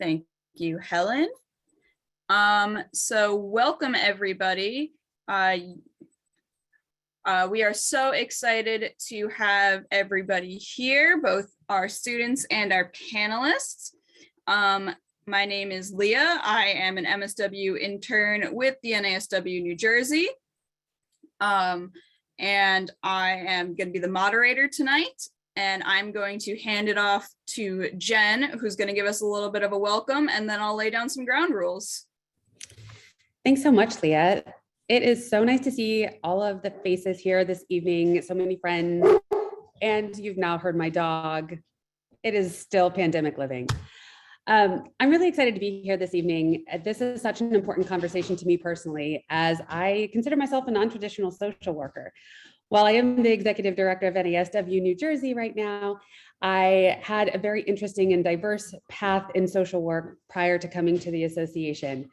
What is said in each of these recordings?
Thank you, Helen. So welcome everybody. We are so excited to have everybody here, both our students and our panelists. My name is Leah. I am an MSW intern with the NASW New Jersey. And I am going to be the moderator tonight. And I'm going to hand it off to Jen, who's going to give us a little bit of a welcome, and then I'll lay down some ground rules. Thanks so much, Leah. It is so nice to see all of the faces here this evening, so many friends, and you've now heard my dog. It is still pandemic living. I'm really excited to be here this evening. This is such an important conversation to me personally, as I consider myself a non-traditional social worker. While I am the executive director of NASW New Jersey right now, I had a very interesting and diverse path in social work prior to coming to the association.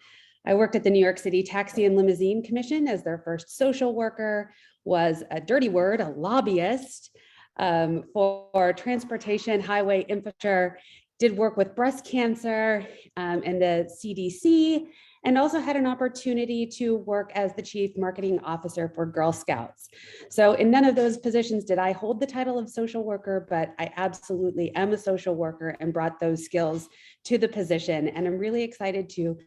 I worked at the New York City Taxi and Limousine Commission as their first social worker, was a dirty word, a lobbyist for transportation, highway infrastructure, did work with breast cancer and the CDC, and also had an opportunity to work as the chief marketing officer for Girl Scouts. So in none of those positions did I hold the title of social worker, but I absolutely am a social worker and brought those skills to the position. And I'm really excited to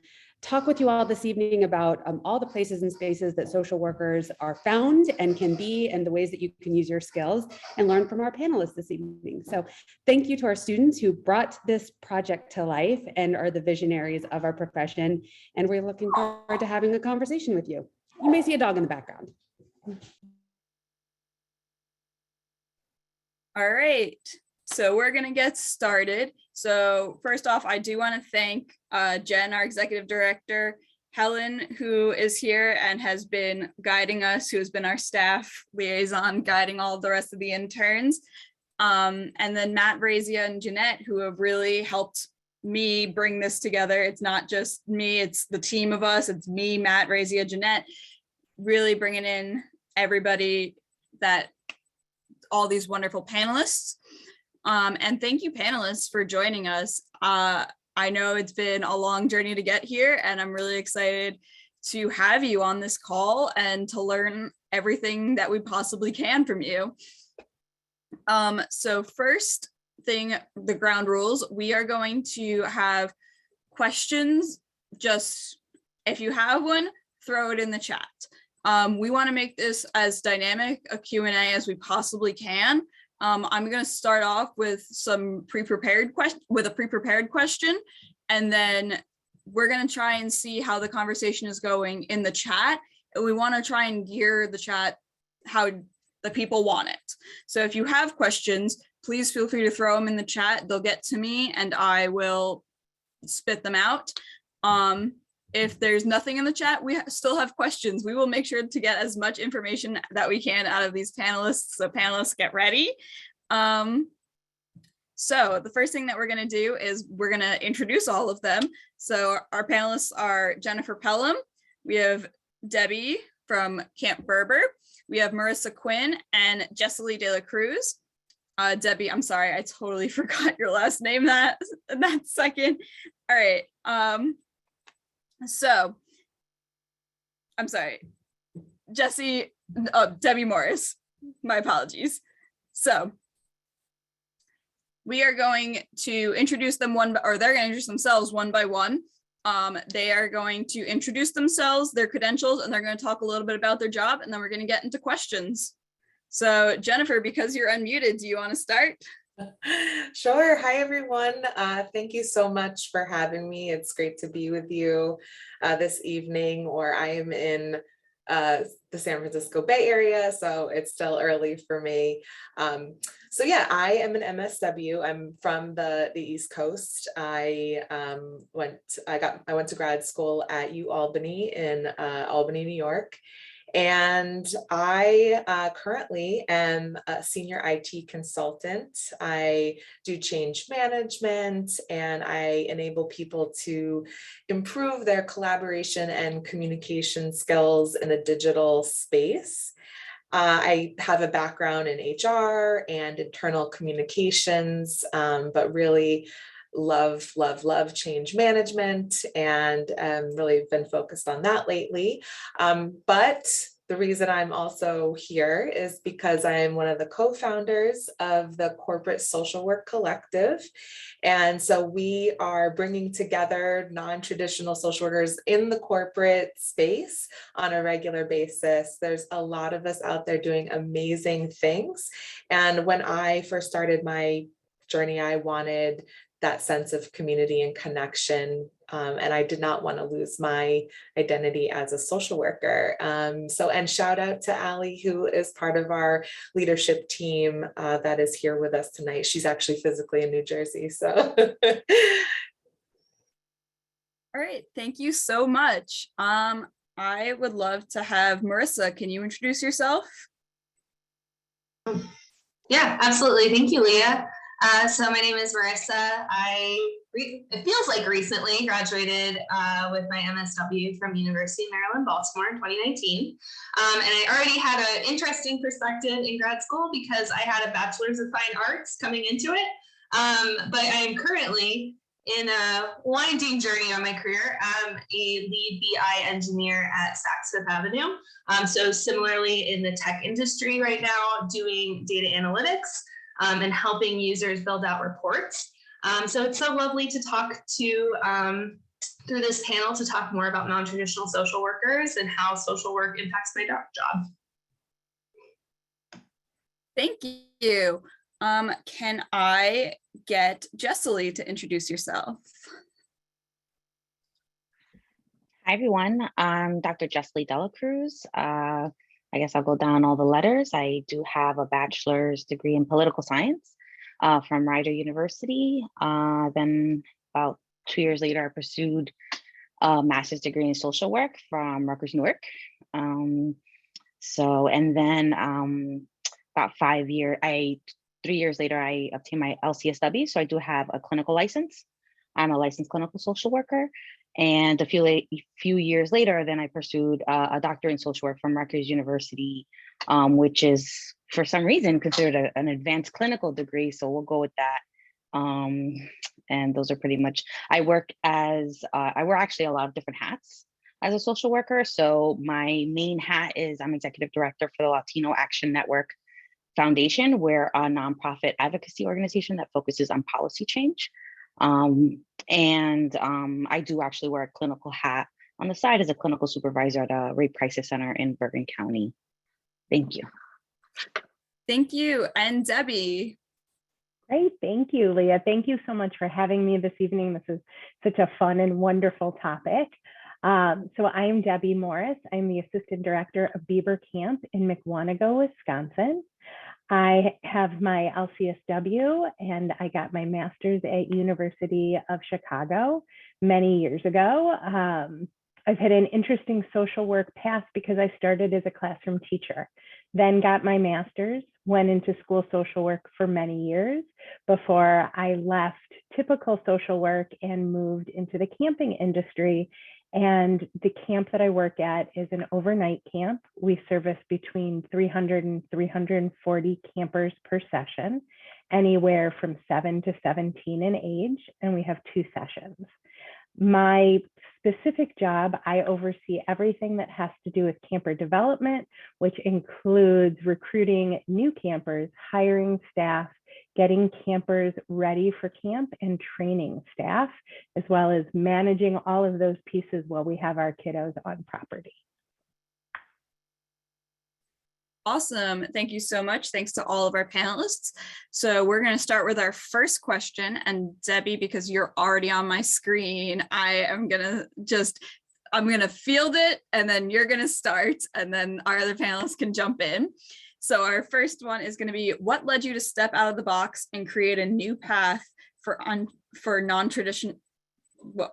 talk with you all this evening about all the places and spaces that social workers are found and can be, and the ways that you can use your skills, and learn from our panelists this evening. So thank you to our students who brought this project to life and are the visionaries of our profession. And we're looking forward to having a conversation with you. You may see a dog in the background. All right, so we're gonna get started. So first off, I do want to thank Jen, our executive director, Helen, who is here and has been guiding us, who has been our staff liaison, guiding all the rest of the interns. And then Matt, Razia, and Jeanette, who have really helped me bring this together. It's not just me, it's the team of us. It's me, Matt, Razia, Jeanette, really bringing in everybody, that all these wonderful panelists. And thank you, panelists, for joining us. I know it's been a long journey to get here, and I'm really excited to have you on this call and to learn everything that we possibly can from you. So first thing, the ground rules, we are going to have questions. Just if you have one, throw it in the chat. We want to make this as dynamic a Q&A as we possibly can. I'm going to start off with some pre-prepared question, and then we're going to try and see how the conversation is going in the chat. We want to try and gear the chat how the people want it. So if you have questions, please feel free to throw them in the chat. They'll get to me and I will spit them out. If there's nothing in the chat, we still have questions. We will make sure to get as much information that we can out of these panelists. So panelists, get ready. So the first thing that we're going to do is we're going to introduce all of them. So our panelists are Jennifer Pelham. We have Debbie from Camp Berber. We have Marissa Quinn and Jessica De La Cruz. Debbie, I'm sorry, I totally forgot your last name that second. All right. So, I'm sorry, Debbie Morris, my apologies. So, we are going to introduce them they're going to introduce themselves one by one. They are going to introduce themselves, their credentials, and they're going to talk a little bit about their job, and then we're going to get into questions. So, Jennifer, because you're unmuted, do you want to start? Sure. Hi, everyone. Thank you so much for having me. It's great to be with you this evening, or I am in the San Francisco Bay Area, so it's still early for me. So yeah, I am an MSW. I'm from the East Coast. I went to grad school at UAlbany in Albany, New York. And I currently am a senior IT consultant. I do change management, and I enable people to improve their collaboration and communication skills in a digital space. I have a background in HR and internal communications, but really love, love, love change management, and really been focused on that lately. But the reason I'm also here is because I am one of the co-founders of the Corporate Social Work Collective. And so we are bringing together non-traditional social workers in the corporate space on a regular basis. There's a lot of us out there doing amazing things. And when I first started my journey, I wanted that sense of community and connection. And I did not want to lose my identity as a social worker. And shout out to Allie, who is part of our leadership team that is here with us tonight. She's actually physically in New Jersey. So. All right, thank you so much. I would love to have Marissa. Can you introduce yourself? Yeah, absolutely. Thank you, Leah. So my name is Marissa. It feels like recently graduated with my MSW from University of Maryland, Baltimore in 2019. And I already had an interesting perspective in grad school because I had a bachelor's of fine arts coming into it. But I am currently in a winding journey on my career. I'm a lead BI engineer at Saks Fifth Avenue. So similarly in the tech industry right now, doing data analytics and helping users build out reports. So it's so lovely to talk to through this panel to talk more about non-traditional social workers and how social work impacts my job. Thank you. Can I get Jessely to introduce yourself? Hi, everyone. I'm Dr. Jessely Dela Cruz. I guess I'll go down all the letters. I do have a bachelor's degree in political science from Rider University. Then about 2 years later, I pursued a master's degree in social work from Rutgers, Newark. About 3 years later, I obtained my LCSW. So I do have a clinical license. I'm a licensed clinical social worker. And a few years later, then I pursued a doctorate in social work from Rutgers University, which is for some reason considered an advanced clinical degree. So we'll go with that. And those are pretty much, I wear actually a lot of different hats as a social worker. So my main hat is I'm executive director for the Latino Action Network Foundation. We're a nonprofit advocacy organization that focuses on policy change. I do actually wear a clinical hat on the side as a clinical supervisor at a rape crisis center in Bergen County. Thank you. Thank you. And Debbie. Great. Thank you, Leah. Thank you so much for having me this evening. This is such a fun and wonderful topic. So I am Debbie Morris. I'm the Assistant Director of Beaver Camp in Mukwonago, Wisconsin. I have my LCSW and I got my master's at University of Chicago many years ago. I've had an interesting social work path because I started as a classroom teacher, then got my master's, went into school social work for many years before I left typical social work and moved into the camping industry. And the camp that I work at is an overnight camp. We service between 300 and 340 campers per session, anywhere from 7 to 17 in age, and we have 2 sessions. My specific job, I oversee everything that has to do with camper development, which includes recruiting new campers, hiring staff, getting campers ready for camp, and training staff, as well as managing all of those pieces while we have our kiddos on property. Awesome. Thank you so much. Thanks to all of our panelists. So we're going to start with our first question. And Debbie, because you're already on my screen, I'm going to field it and then you're going to start and then our other panelists can jump in. So our first one is going to be, what led you to step out of the box and create a new path for non-traditional? What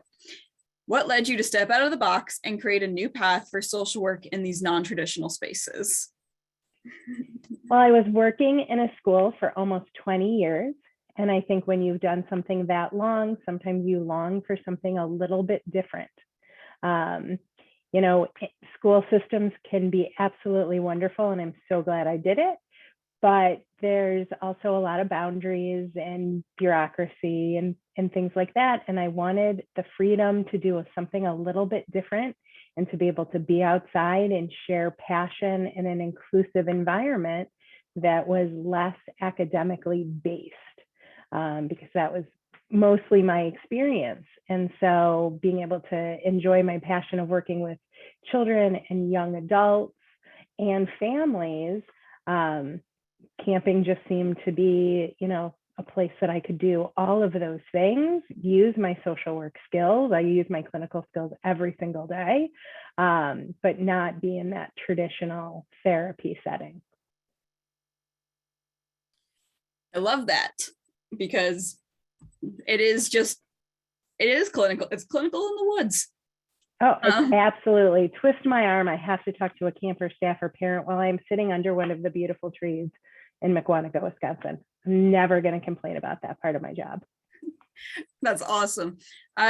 led you to step out of the box and create a new path for social work in these non-traditional spaces? Well, I was working in a school for almost 20 years. And I think when you've done something that long, sometimes you long for something a little bit different. School systems can be absolutely wonderful, and I'm so glad I did it. but there's also a lot of boundaries and bureaucracy and things like that. And I wanted the freedom to do something a little bit different and to be able to be outside and share passion in an inclusive environment that was less academically based, because that was mostly my experience. And so being able to enjoy my passion of working with children and young adults and families, camping just seemed to be, a place that I could do all of those things, use my social work skills. I use my clinical skills every single day, but not be in that traditional therapy setting. I love that, because it is clinical. It's clinical in the woods. Oh, it's absolutely. Twist my arm. I have to talk to a camper staff or parent while I'm sitting under one of the beautiful trees in Mukwonago, Wisconsin. I'm never going to complain about that part of my job. That's awesome.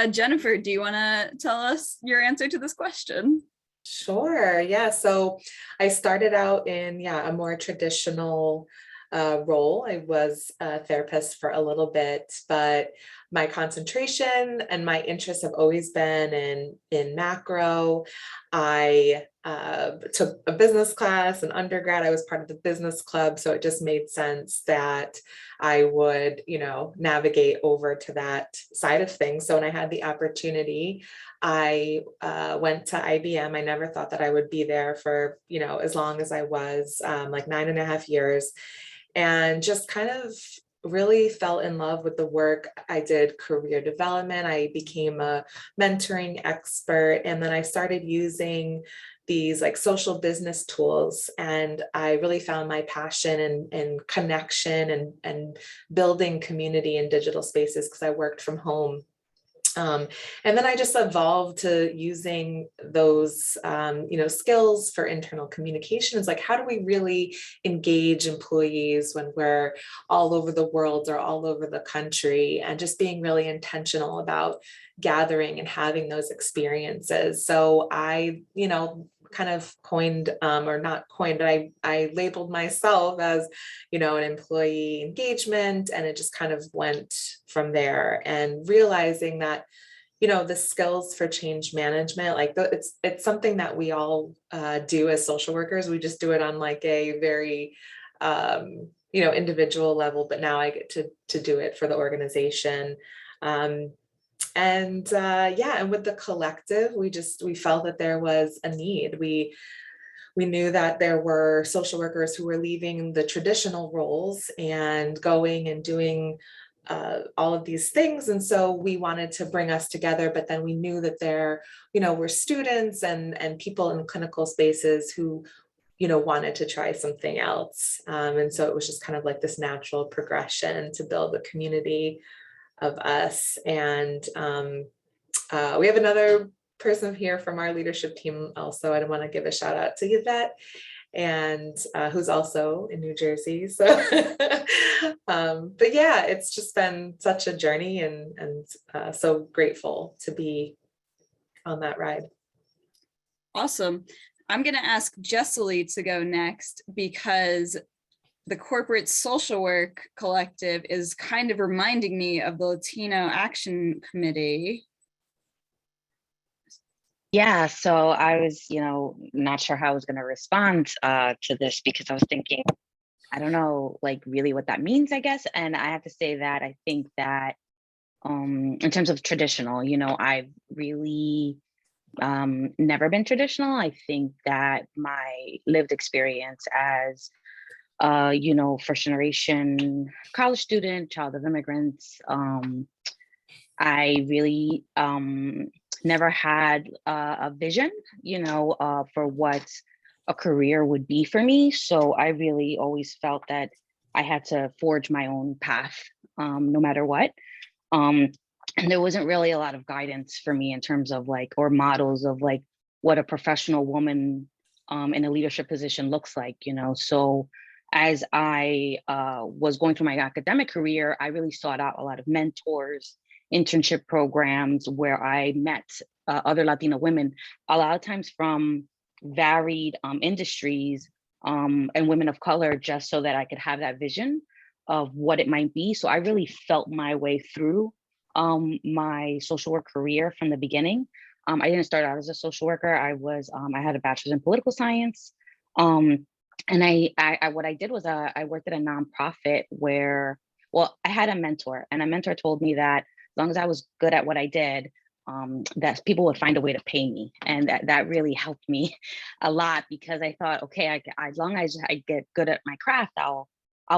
Jennifer, do you want to tell us your answer to this question? Sure. Yeah. So I started out in, a more traditional role. I was a therapist for a little bit, but my concentration and my interests have always been in macro. I took a business class in undergrad. I was part of the business club, so it just made sense that I would, navigate over to that side of things. So when I had the opportunity, I went to IBM. I never thought that I would be there for, as long as I was, like 9.5 years. And just kind of really fell in love with the work. I did career development. I became a mentoring expert. And then I started using these like social business tools. And I really found my passion and connection and building community in digital spaces, because I worked from home. And then I just evolved to using those, skills for internal communication. It's like, how do we really engage employees when we're all over the world or all over the country, and just being really intentional about gathering and having those experiences. So I, kind of coined, or not coined, but I labeled myself as, an employee engagement, and it just kind of went from there. And realizing that, the skills for change management, like it's something that we all do as social workers. We just do it on like a very, individual level, but now I get to do it for the organization. And with the collective, we felt that there was a need. We knew that there were social workers who were leaving the traditional roles and going and doing all of these things. And so we wanted to bring us together, but then we knew that there, were students and people in clinical spaces who, wanted to try something else. And so it was just kind of like this natural progression to build a community of us. And we have another person here from our leadership team also. I want to give a shout out to Yvette, and who's also in New Jersey. So, but yeah, it's just been such a journey, and so grateful to be on that ride. Awesome. I'm going to ask Jessely to go next, because the Corporate Social Work Collective is kind of reminding me of the Latino Action Committee. Yeah, so I was, not sure how I was going to respond to this, because I was thinking, I don't know, like really what that means, I guess. And I have to say that I think that in terms of traditional, I've really never been traditional. I think that my lived experience as first generation college student, child of immigrants, I really never had a vision, for what a career would be for me. So I really always felt that I had to forge my own path, no matter what. And there wasn't really a lot of guidance for me in terms of or models of what a professional woman in a leadership position looks like, So as I was going through my academic career, I really sought out a lot of mentors, internship programs where I met other Latino women, a lot of times from varied industries, and women of color, just so that I could have that vision of what it might be. So I really felt my way through my social work career from the beginning. I didn't start out as a social worker. I had a bachelor's in political science. And what I did was I worked at a nonprofit where, well, I had a mentor, and a mentor told me that as long as I was good at what I did, that people would find a way to pay me. And that really helped me a lot, because I thought, okay, as long as I get good at my craft, I'll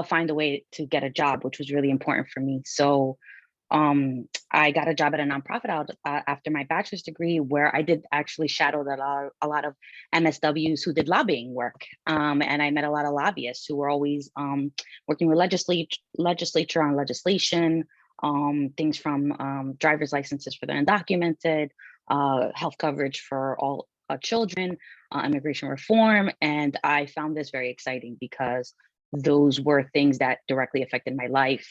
find a way to get a job, which was really important for me. So I got a job at a nonprofit out after my bachelor's degree, where I did actually shadow a lot of MSWs who did lobbying work. And I met a lot of lobbyists who were always working with legislature on legislation, things from driver's licenses for the undocumented, health coverage for all children, immigration reform. And I found this very exciting because those were things that directly affected my life.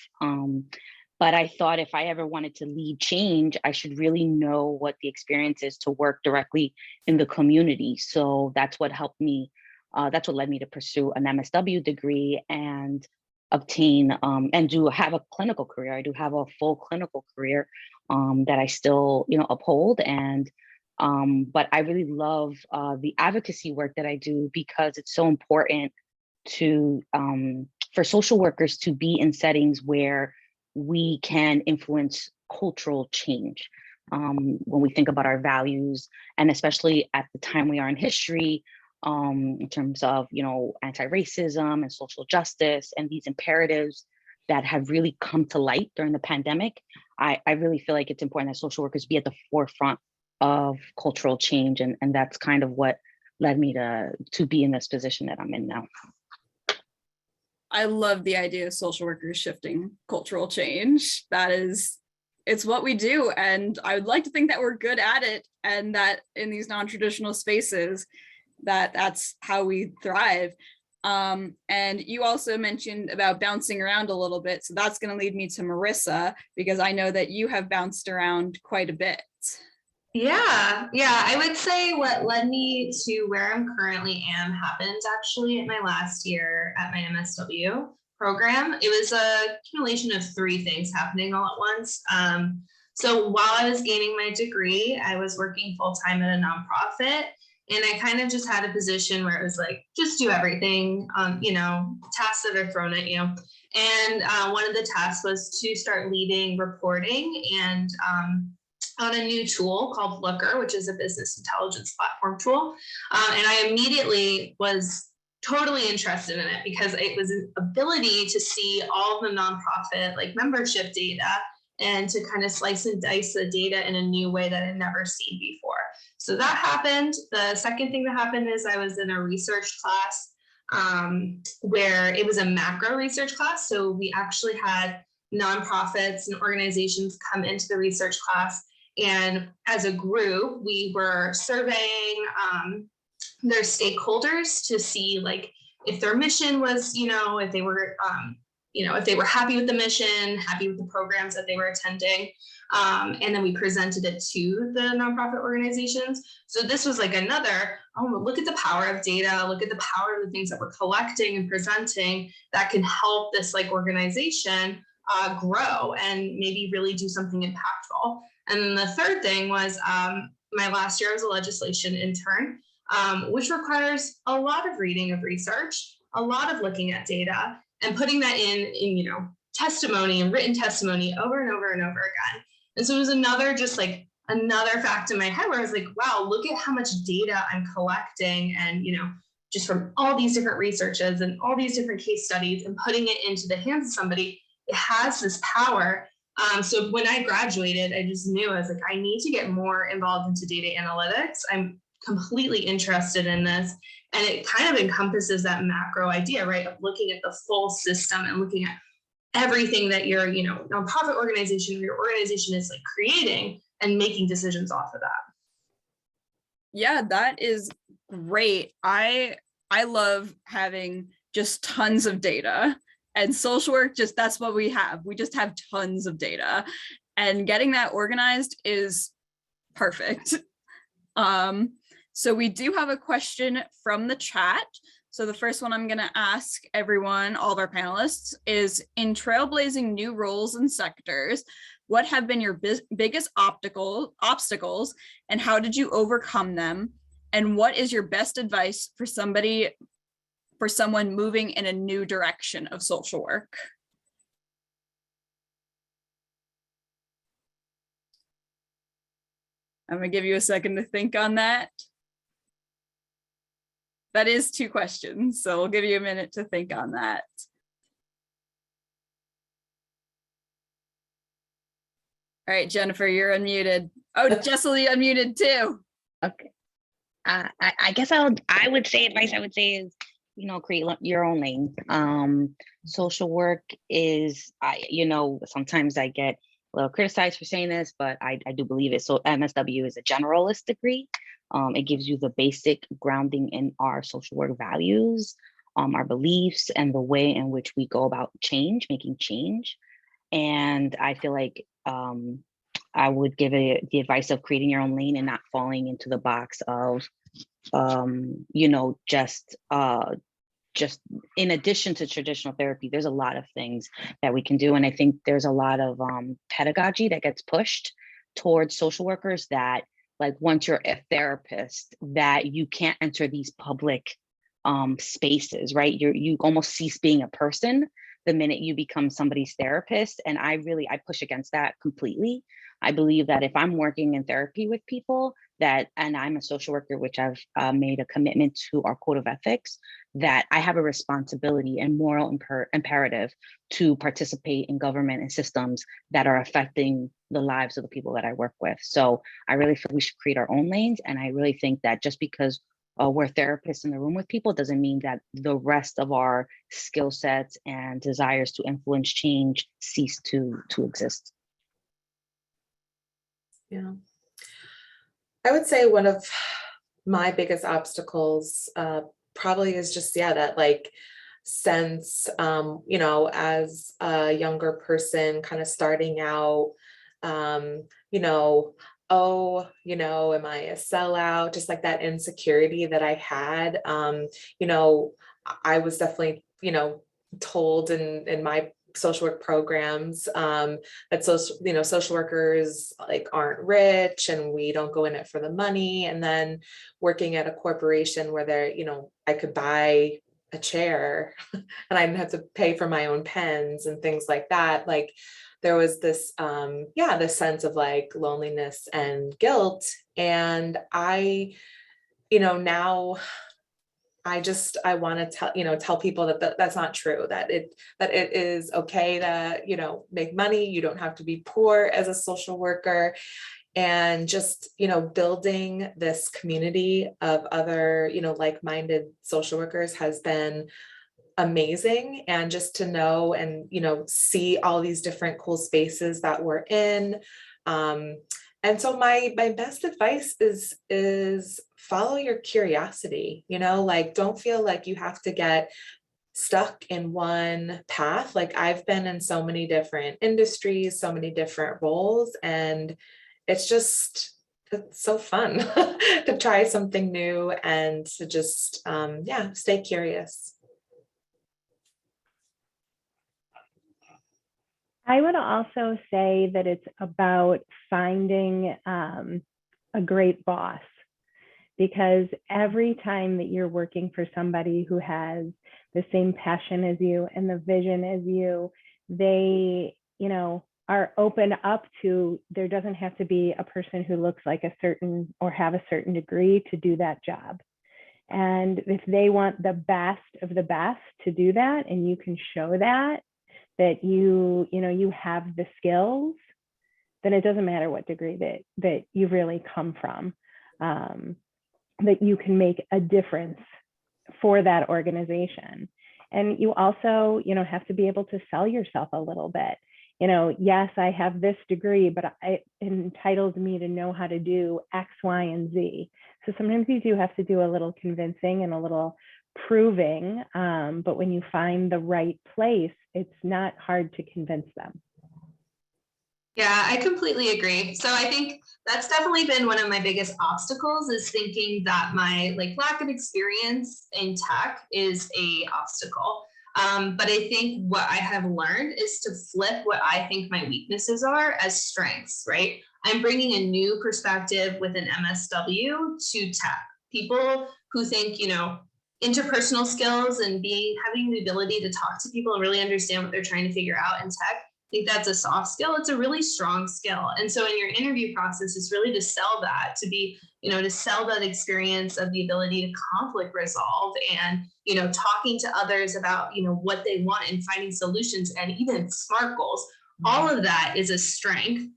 But I thought if I ever wanted to lead change, I should really know what the experience is to work directly in the community. So that's what helped me. That's what led me to pursue an MSW degree and obtain and do have a clinical career. I do have a full clinical career that I still, uphold. And but I really love the advocacy work that I do, because it's so important to for social workers to be in settings where we can influence cultural change. When we think about our values, and especially at the time we are in history, in terms of, anti-racism and social justice and these imperatives that have really come to light during the pandemic, I really feel like it's important that social workers be at the forefront of cultural change. And that's kind of what led me to be in this position that I'm in now. I love the idea of social workers shifting cultural change. It's what we do. And I would like to think that we're good at it, and that in these non-traditional spaces, that's how we thrive. And you also mentioned about bouncing around a little bit. So that's going to lead me to Marissa, because I know that you have bounced around quite a bit. Yeah. I would say what led me to where I'm currently happened actually at my last year at my MSW program. It was a accumulation of three things happening all at once. So while I was gaining my degree, I was working full-time at a nonprofit, and I kind of just had a position where it was like, just do everything, tasks that are thrown at you. And one of the tasks was to start leading reporting and on a new tool called Looker, which is a business intelligence platform tool. And I immediately was totally interested in it, because it was an ability to see all the nonprofit membership data, and to kind of slice and dice the data in a new way that I'd never seen before. So that happened. The second thing that happened is I was in a research class where it was a macro research class. So we actually had nonprofits and organizations come into the research class, and as a group, we were surveying their stakeholders to see if their mission was, if they were, if they were happy with the mission, happy with the programs that they were attending. And then we presented it to the nonprofit organizations. So this was another, look at the power of data, look at the power of the things that we're collecting and presenting that can help this organization grow and maybe really do something impactful. And then the third thing was my last year as a legislation intern, which requires a lot of reading of research, a lot of looking at data, and putting that in testimony and written testimony over and over and over again. And so it was another fact in my head where I was like, wow, look at how much data I'm collecting, and just from all these different researches and all these different case studies, and putting it into the hands of somebody. It has this power. So when I graduated, I just knew I was like, I need to get more involved into data analytics. I'm completely interested in this. And it kind of encompasses that macro idea, right, of looking at the full system and looking at everything that your, nonprofit organization or your organization is creating, and making decisions off of that. Yeah, that is great. I love having just tons of data. And social work, that's what we have. We just have tons of data, and getting that organized is perfect. So we do have a question from the chat. So the first one I'm going to ask everyone, all of our panelists, is in trailblazing new roles and sectors, what have been your biggest obstacles and how did you overcome them? And what is your best advice for someone moving in a new direction of social work? I'm going to give you a second to think on that. That is 2 questions, so we'll give you a minute to think on that. All right, Jennifer, you're unmuted. Oh, Jessie unmuted too. Okay. I guess I would say advice I would say is, create your own lane. Social work is, sometimes I get a little criticized for saying this, but I do believe it. So MSW is a generalist degree. It gives you the basic grounding in our social work values, our beliefs, and the way in which we go about making change. And I feel like I would give it the advice of creating your own lane and not falling into the box of, just in addition to traditional therapy, there's a lot of things that we can do. And I think there's a lot of pedagogy that gets pushed towards social workers that, like, once you're a therapist, that you can't enter these public spaces, right? You almost cease being a person the minute you become somebody's therapist. And I push against that completely. I believe that if I'm working in therapy with people and I'm a social worker, which I've made a commitment to our code of ethics, that I have a responsibility and moral imperative to participate in government and systems that are affecting the lives of the people that I work with. So I really feel we should create our own lanes. And I really think that just because we're therapists in the room with people doesn't mean that the rest of our skill sets and desires to influence change cease to exist. Yeah. I would say one of my biggest obstacles probably is just, that like sense, as a younger person kind of starting out, am I a sellout? Just like that insecurity that I had. I was definitely, told in my social work programs that social workers like aren't rich and we don't go in it for the money. And then working at a corporation where I could buy a chair and I didn't have to pay for my own pens and things like that. Like there was this this sense of like loneliness and guilt. And I now I want to tell people that that's not true, that it is okay to, make money. You don't have to be poor as a social worker. And just, building this community of other, like-minded social workers has been amazing. And just to know and, see all these different cool spaces that we're in. And so my best advice is follow your curiosity, like don't feel like you have to get stuck in one path. Like I've been in so many different industries, so many different roles, and it's so fun to try something new and to just, stay curious. I would also say that it's about finding a great boss, because every time that you're working for somebody who has the same passion as you and the vision as you, they, are open up to, there doesn't have to be a person who looks like a certain or have a certain degree to do that job. And if they want the best of the best to do that, and you can show that you have the skills, then it doesn't matter what degree that you really come from, that you can make a difference for that organization. And you also, have to be able to sell yourself a little bit. Yes, I have this degree, but it entitles me to know how to do X, Y, and Z. So sometimes you do have to do a little convincing and a little proving, but when you find the right place, it's not hard to convince them. Yeah, I completely agree. So I think that's definitely been one of my biggest obstacles, is thinking that my like lack of experience in tech is a obstacle. But I think what I have learned is to flip what I think my weaknesses are as strengths, right? I'm bringing a new perspective with an MSW to tech. People who think, interpersonal skills and having the ability to talk to people and really understand what they're trying to figure out in tech, think that's a soft skill. It's a really strong skill. And so in your interview process, it's really to sell that, to sell that experience of the ability to conflict resolve and, talking to others about, what they want and finding solutions and even SMART goals. All of that is a strength,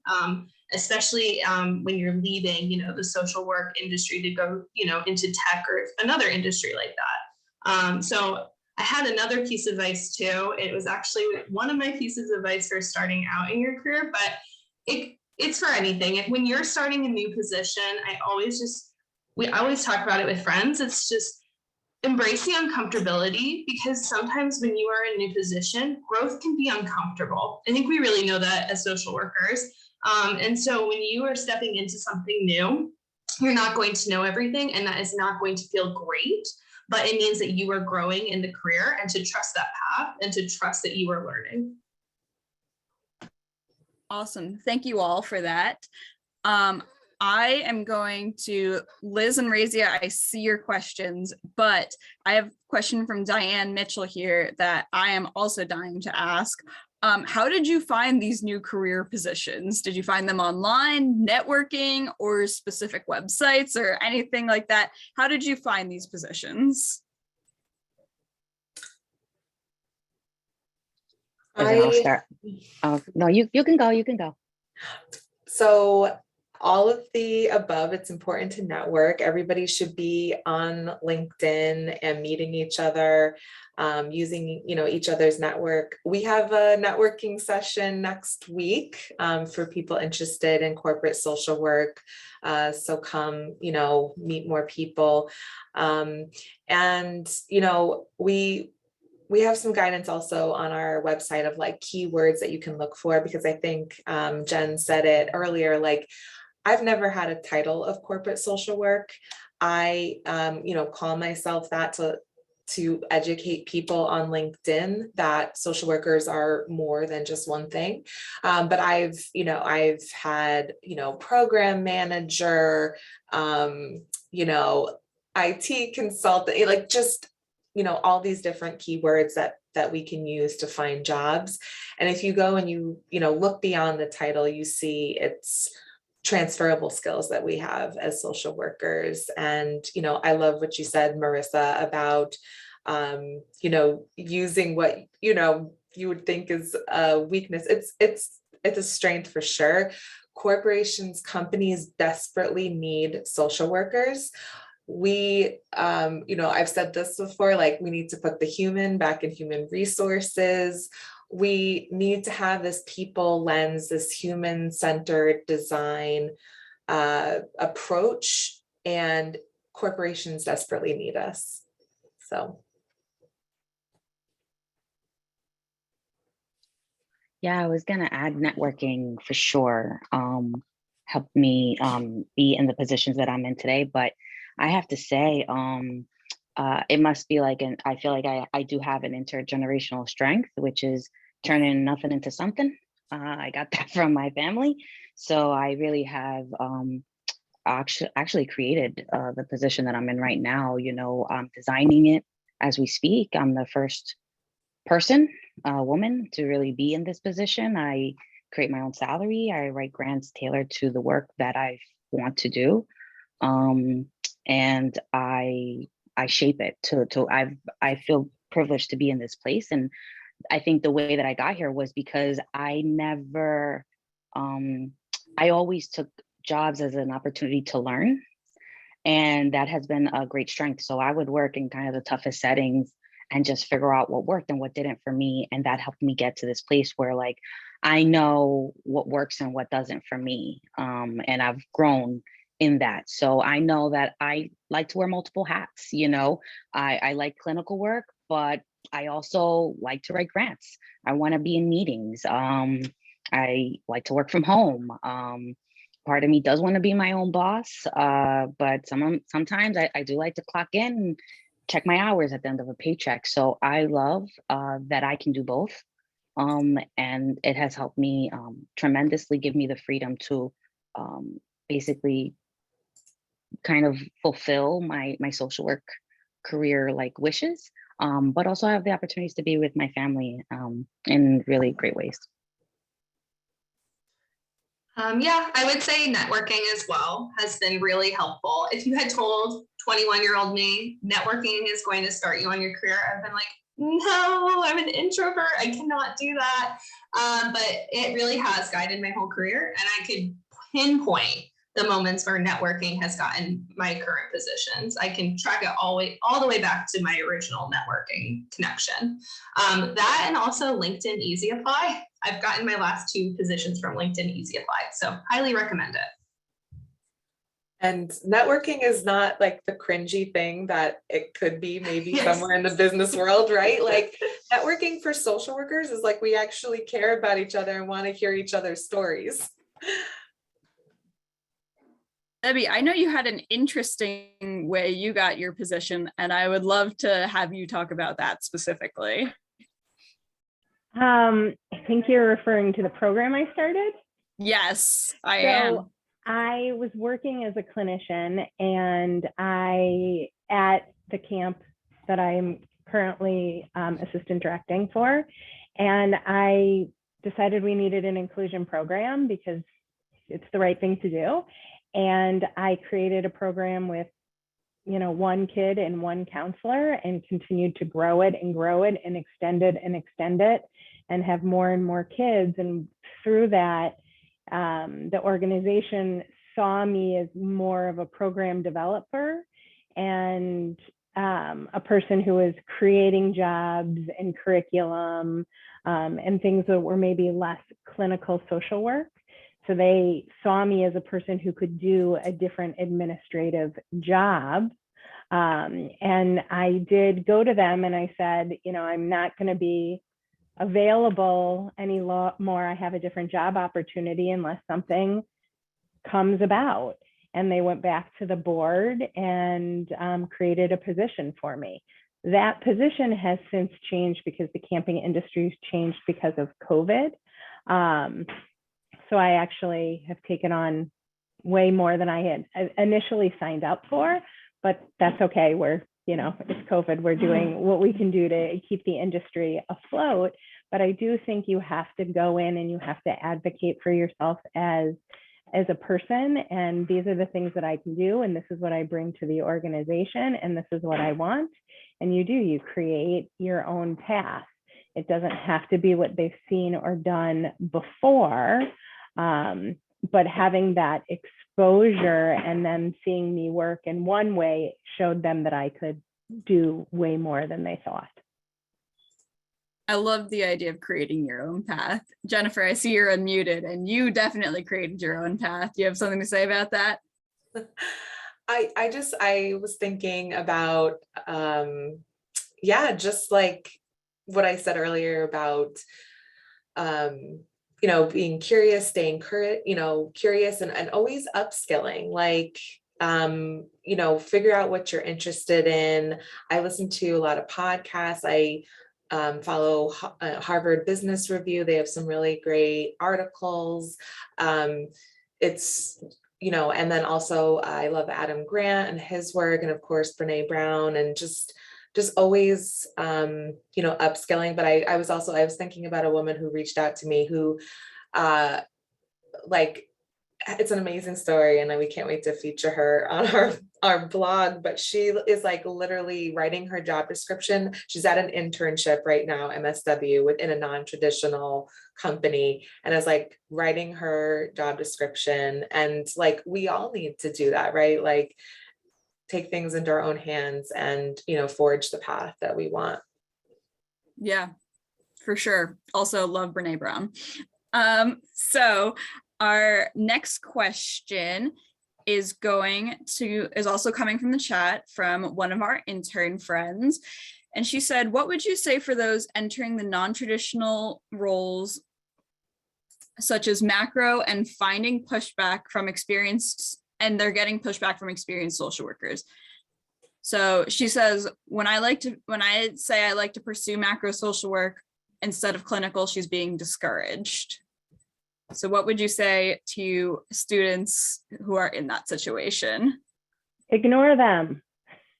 especially when you're leaving, the social work industry to go, into tech or another industry like that. So I had another piece of advice too. It was actually one of my pieces of advice for starting out in your career, but it's for anything. When you're starting a new position, we always talk about it with friends. It's just embrace the uncomfortability, because sometimes when you are in a new position, growth can be uncomfortable. I think we really know that as social workers. And so when you are stepping into something new, you're not going to know everything, and that is not going to feel great. But it means that you are growing in the career, and to trust that path and to trust that you are learning. Awesome. Thank you all for that. I am going to, Liz and Razia, I see your questions, but I have a question from Diane Mitchell here that I am also dying to ask. How did you find these new career positions? Did you find them online, networking, or specific websites or anything like that? How did you find these positions? I'll start. Oh, no, you can go. You can go. So all of the above, it's important to network. Everybody should be on LinkedIn and meeting each other, using, each other's network. We have a networking session next week for people interested in corporate social work. So come, meet more people. And, we have some guidance also on our website of like keywords that you can look for, because I think Jen said it earlier, like I've never had a title of corporate social work. I, call myself that to educate people on LinkedIn that social workers are more than just one thing. But I've had, program manager, IT consultant, like just, all these different keywords that we can use to find jobs. And if you go and you look beyond the title, you see it's transferable skills that we have as social workers. And, I love what you said, Marissa, about, using what, you would think is a weakness. It's a strength for sure. Corporations, companies desperately need social workers. We, I've said this before, like we need to put the human back in human resources. We need to have this people lens, this human-centered design approach, and corporations desperately need us. So. Yeah, I was gonna add networking for sure. Helped me be in the positions that I'm in today. But I have to say, it must be like I feel like I do have an intergenerational strength, which is turning nothing into something. I got that from my family. So I really have actually created the position that I'm in right now. I'm designing it as we speak. I'm the first person, woman, to really be in this position. I create my own salary. I write grants tailored to the work that I want to do, and I shape it I feel privileged to be in this place. And I think the way that I got here was because I always took jobs as an opportunity to learn, and that has been a great strength. So I would work in kind of the toughest settings and just figure out what worked and what didn't for me. And that helped me get to this place where like, I know what works and what doesn't for me. And I've grown in that. So I know that I like to wear multiple hats. I like clinical work, but I also like to write grants. I want to be in meetings. I like to work from home. Part of me does want to be my own boss, but sometimes I do like to clock in and check my hours at the end of a paycheck. So I love that I can do both. And it has helped me tremendously, give me the freedom to basically kind of fulfill my social work career like wishes, but also have the opportunities to be with my family in really great ways. Yeah, I would say networking as well has been really helpful. If you had told 21-year-old me networking is going to start you on your career, I've been like, no, I'm an introvert. I cannot do that. But it really has guided my whole career. And I could pinpoint the moments where networking has gotten my current positions. I can track it all the way back to my original networking connection. That and also LinkedIn Easy Apply. I've gotten my last 2 positions from LinkedIn Easy Apply, so highly recommend it. And networking is not like the cringy thing that it could be maybe Yes. somewhere in the business world, right? Like networking for social workers is like we actually care about each other and want to hear each other's stories. Debbie, I know you had an interesting way you got your position, and I would love to have you talk about that specifically. I think you're referring to the program I started. Yes, I am. I was working as a clinician, and at the camp that I'm currently assistant directing for, and I decided we needed an inclusion program because it's the right thing to do. And I created a program with, 1 kid and 1 counselor, and continued to grow it and extend it and have more and more kids. And through that, the organization saw me as more of a program developer and a person who was creating jobs and curriculum and things that were maybe less clinical social work. So they saw me as a person who could do a different administrative job. And I did go to them and I said, I'm not going to be available any more. I have a different job opportunity unless something comes about. And they went back to the board and created a position for me. That position has since changed because the camping industry's changed because of COVID. So I actually have taken on way more than I had initially signed up for, but that's okay. It's COVID. We're doing what we can do to keep the industry afloat. But I do think you have to go in and you have to advocate for yourself as a person. And these are the things that I can do. And this is what I bring to the organization. And this is what I want. And you create your own path. It doesn't have to be what they've seen or done before. But having that exposure and then seeing me work in one way showed them that I could do way more than they thought. I love the idea of creating your own path. Jennifer, I see you're unmuted, and you definitely created your own path. Do you have something to say about that? I was thinking about, just like what I said earlier about, being curious, staying curious and always upskilling, like, figure out what you're interested in. I listen to a lot of podcasts. I follow Harvard Business Review. They have some really great articles. And then also I love Adam Grant and his work, and of course, Brene Brown, and just always, upskilling. But I was thinking about a woman who reached out to me who, it's an amazing story, and we can't wait to feature her on our blog, but she is like literally writing her job description. She's at an internship right now, MSW, within a non-traditional company, and is like writing her job description. And like, we all need to do that, right? Like, take things into our own hands and, forge the path that we want. Yeah, for sure. Also love Brene Brown. So our next question is also coming from the chat from one of our intern friends. And she said, what would you say for those entering the non-traditional roles such as macro and finding pushback from experienced, and they're getting pushback from experienced social workers. So she says, when I say I like to pursue macro social work instead of clinical, she's being discouraged. So what would you say to students who are in that situation? Ignore them.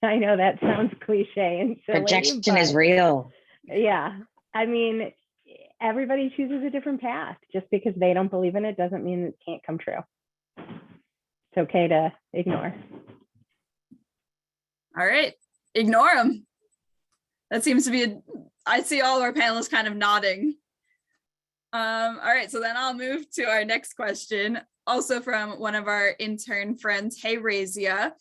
I know that sounds cliche and silly, Projection is but real. yeah, I mean, everybody chooses a different path. Just because they don't believe in it doesn't mean it can't come true. It's okay to ignore. All right, ignore them. That seems to be, I see all of our panelists kind of nodding. All right, so then I'll move to our next question, also from one of our intern friends. Hey, Razia.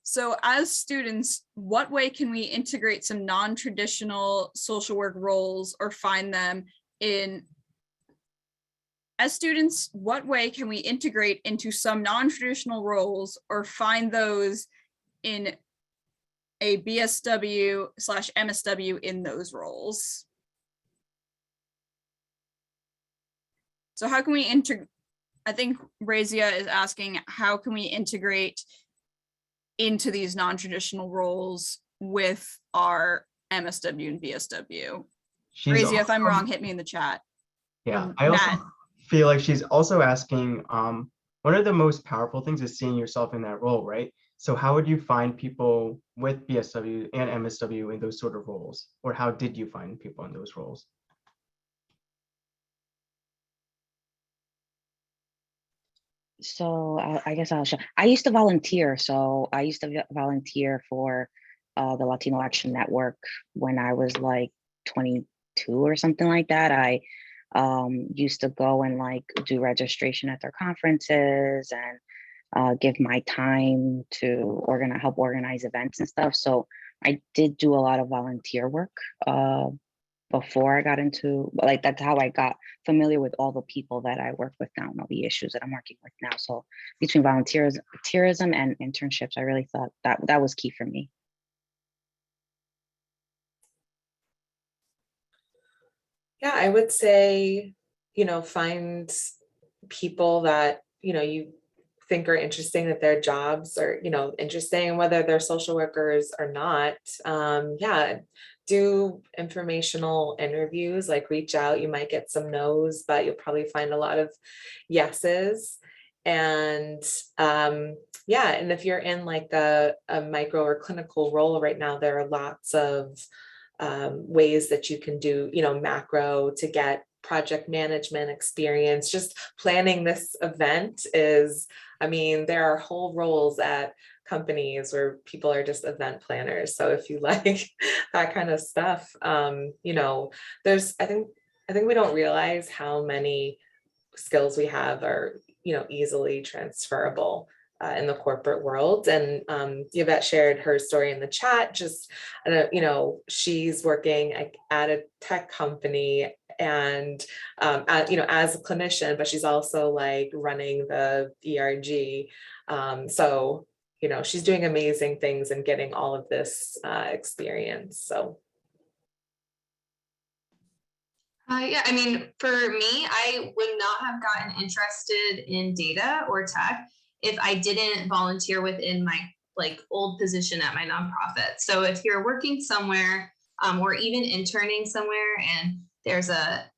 So as students, what way can we integrate some non-traditional social work roles or find them in, as students, what way can we integrate into some non-traditional roles or find those in a BSW/MSW in those roles? So how can we integrate? I think Razia is asking, how can we integrate into these non-traditional roles with our MSW and BSW? Razia, if I'm wrong, hit me in the chat. Yeah, I also feel like she's also asking, one of the most powerful things is seeing yourself in that role, right? So how would you find people with BSW and MSW in those sort of roles? Or how did you find people in those roles? So I guess I'll show. I used to volunteer. So I used to volunteer for the Latino Action Network when I was like 22 or something like that. I used to go and like do registration at their conferences and give my time to help organize events and stuff. So I did do a lot of volunteer work before I got into, like, that's how I got familiar with all the people that I work with now and all the issues that I'm working with now. So between volunteerism and internships, I really thought that was key for me. Yeah, I would say, find people that, you think are interesting, that their jobs are, interesting, whether they're social workers or not. Yeah, do informational interviews, like reach out. You might get some no's, but you'll probably find a lot of yeses. And yeah, and if you're in like a micro or clinical role right now, there are lots of ways that you can do, macro to get project management experience. Just planning this event is, there are whole roles at companies where people are just event planners. So if you like that kind of stuff, there's, I think we don't realize how many skills we have are, easily transferable in the corporate world. And Yvette shared her story in the chat. Just, she's working at a tech company and, as a clinician, but she's also like running the ERG. So, she's doing amazing things and getting all of this experience. So. Yeah, for me, I would not have gotten interested in data or tech if I didn't volunteer within my old position at my nonprofit. So if you're working somewhere or even interning somewhere and there's a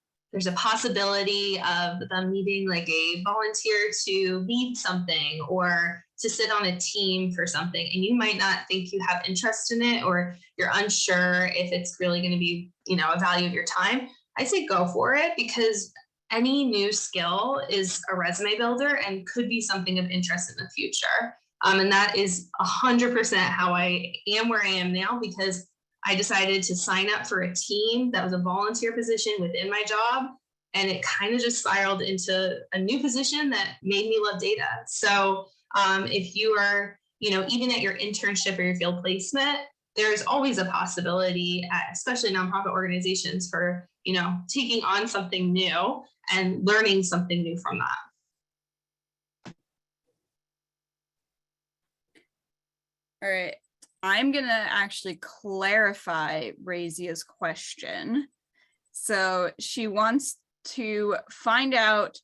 possibility of them needing like a volunteer to lead something or to sit on a team for something, and you might not think you have interest in it, or you're unsure if it's really going to be, a value of your time, I say go for it, because any new skill is a resume builder and could be something of interest in the future. And that is 100% how I am where I am now, because I decided to sign up for a team that was a volunteer position within my job. And it kind of just spiraled into a new position that made me love data. So if you are, even at your internship or your field placement, there's always a possibility, especially nonprofit organizations, for, taking on something new and learning something new from that. All right, I'm gonna actually clarify Razia's question. So she wants to find out.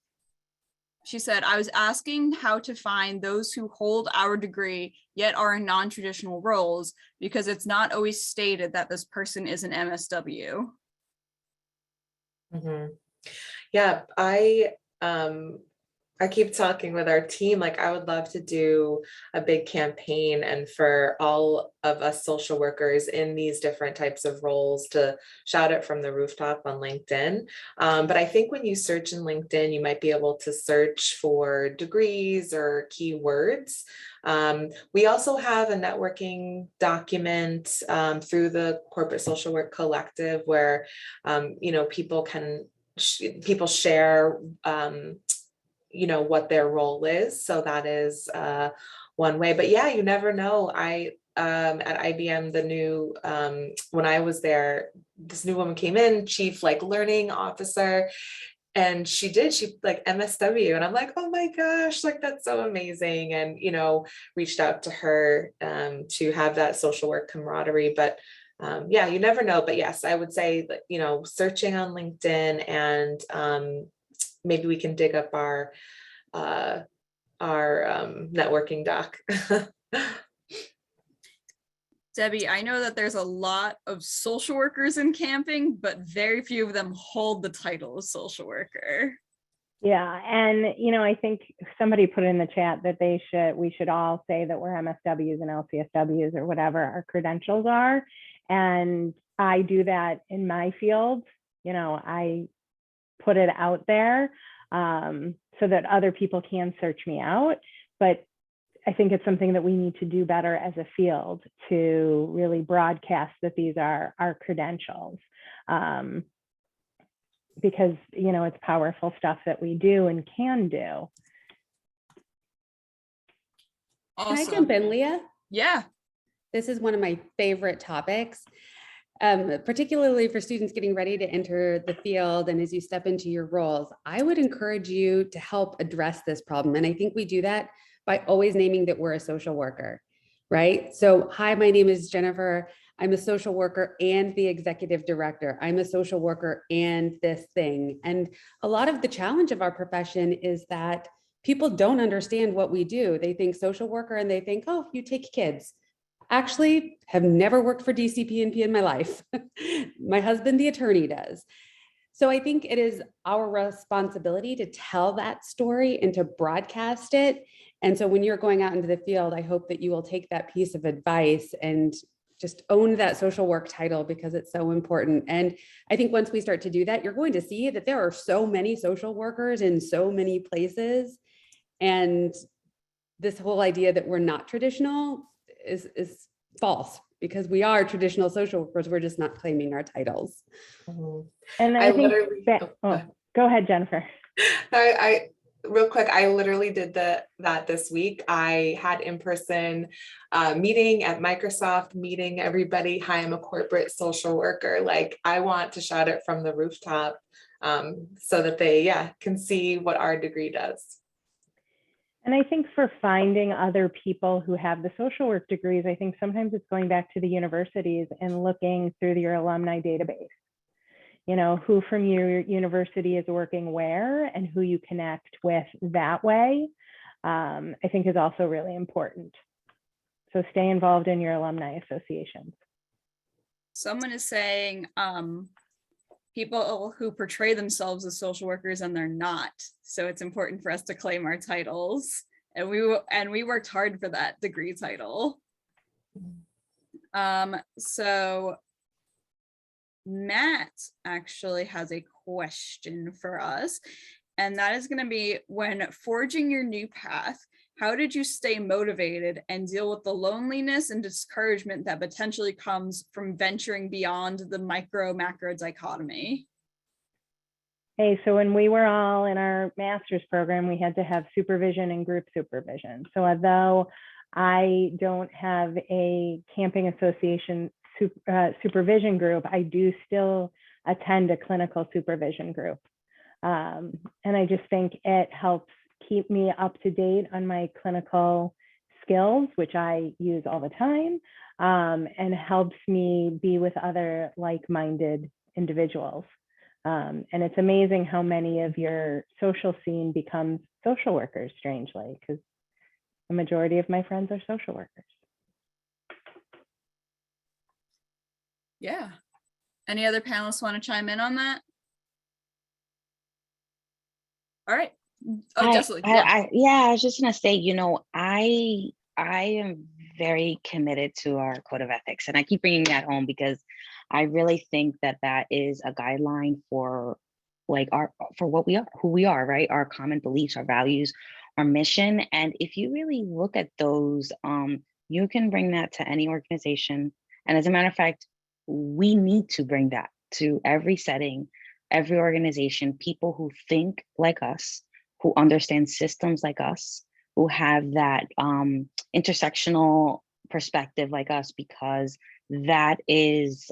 She said, I was asking how to find those who hold our degree yet are in non-traditional roles because it's not always stated that this person is an MSW. Yeah, I keep talking with our team, like I would love to do a big campaign and for all of us social workers in these different types of roles to shout it from the rooftop on LinkedIn. But I think when you search in LinkedIn, you might be able to search for degrees or keywords. We also have a networking document through the Corporate Social Work Collective where, people can people share what their role is. So that is one way. But yeah, you never know. I at IBM, the new when I was there, this new woman came in, chief learning officer, and she MSW, and I'm like, oh my gosh, that's so amazing. And reached out to her to have that social work camaraderie. But yeah, you never know. But yes, I would say that searching on LinkedIn, and maybe we can dig up our networking doc. Debbie, I know that there's a lot of social workers in camping, but very few of them hold the title of social worker. Yeah, and I think somebody put in the chat that we should all say that we're MSWs and LCSWs or whatever our credentials are. And I do that in my field. I put it out there so that other people can search me out. But I think it's something that we need to do better as a field to really broadcast that these are our credentials. Because, it's powerful stuff that we do and can do. Awesome. Can I jump in, Leah? Yeah. This is one of my favorite topics, particularly for students getting ready to enter the field. And as you step into your roles, I would encourage you to help address this problem. And I think we do that by always naming that we're a social worker, right? So, hi, my name is Jennifer. I'm a social worker and the executive director. I'm a social worker and this thing. And a lot of the challenge of our profession is that people don't understand what we do. They think social worker and they think, oh, you take kids. Actually, have never worked for DCP&P in my life. My husband, the attorney, does. So I think it is our responsibility to tell that story and to broadcast it. And so when you're going out into the field, I hope that you will take that piece of advice and just own that social work title because it's so important. And I think once we start to do that, you're going to see that there are so many social workers in so many places. And this whole idea that we're not traditional is false, because we are traditional social workers. We're just not claiming our titles. And I think go ahead, Jennifer. I real quick, I literally did that this week. I had in-person meeting at Microsoft, meeting everybody. Hi, I'm a corporate social worker. I want to shout it from the rooftop so that they can see what our degree does. And I think for finding other people who have the social work degrees, I think sometimes it's going back to the universities and looking through your alumni database. Who from your university is working where and who you connect with that way, I think is also really important. So stay involved in your alumni associations. Someone is saying people who portray themselves as social workers and they're not. So it's important for us to claim our titles. And we worked hard for that degree title. So Matt actually has a question for us, and that is going to be, when forging your new path, how did you stay motivated and deal with the loneliness and discouragement that potentially comes from venturing beyond the micro-macro dichotomy? Hey, so when we were all in our master's program, we had to have supervision and group supervision. So although I don't have a camping association supervision group, I do still attend a clinical supervision group. And I just think it helps keep me up to date on my clinical skills, which I use all the time, and helps me be with other like-minded individuals. And it's amazing how many of your social scene becomes social workers, strangely, because the majority of my friends are social workers. Yeah. Any other panelists want to chime in on that? All right. Oh, Cecily, yeah. Yeah, I was just gonna say, I am very committed to our code of ethics, and I keep bringing that home because I really think that that is a guideline for for what we are, who we are, right? Our common beliefs, our values, our mission. And if you really look at those, you can bring that to any organization. And as a matter of fact, we need to bring that to every setting, every organization, people who think like us, who understand systems like us, who have that intersectional perspective like us, because that is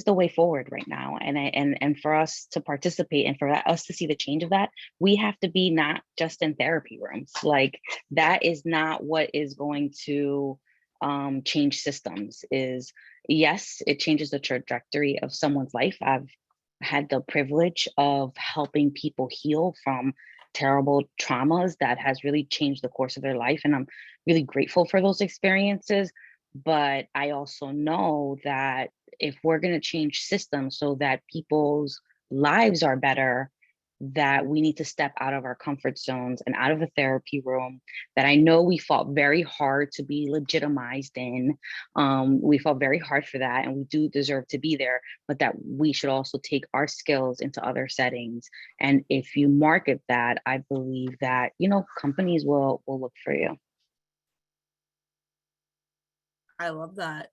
the way forward right now. And for us to participate and for us to see the change of that, we have to be not just in therapy rooms. Like, that is not what is going to change systems. Is, yes, it changes the trajectory of someone's life. I've had the privilege of helping people heal from terrible traumas that has really changed the course of their life, and I'm really grateful for those experiences. But I also know that if we're going to change systems so that people's lives are better, that we need to step out of our comfort zones and out of the therapy room that I know we fought very hard to be legitimized in. We fought very hard for that, and we do deserve to be there, but that we should also take our skills into other settings. And if you market that, I believe that, companies will look for you. I love that.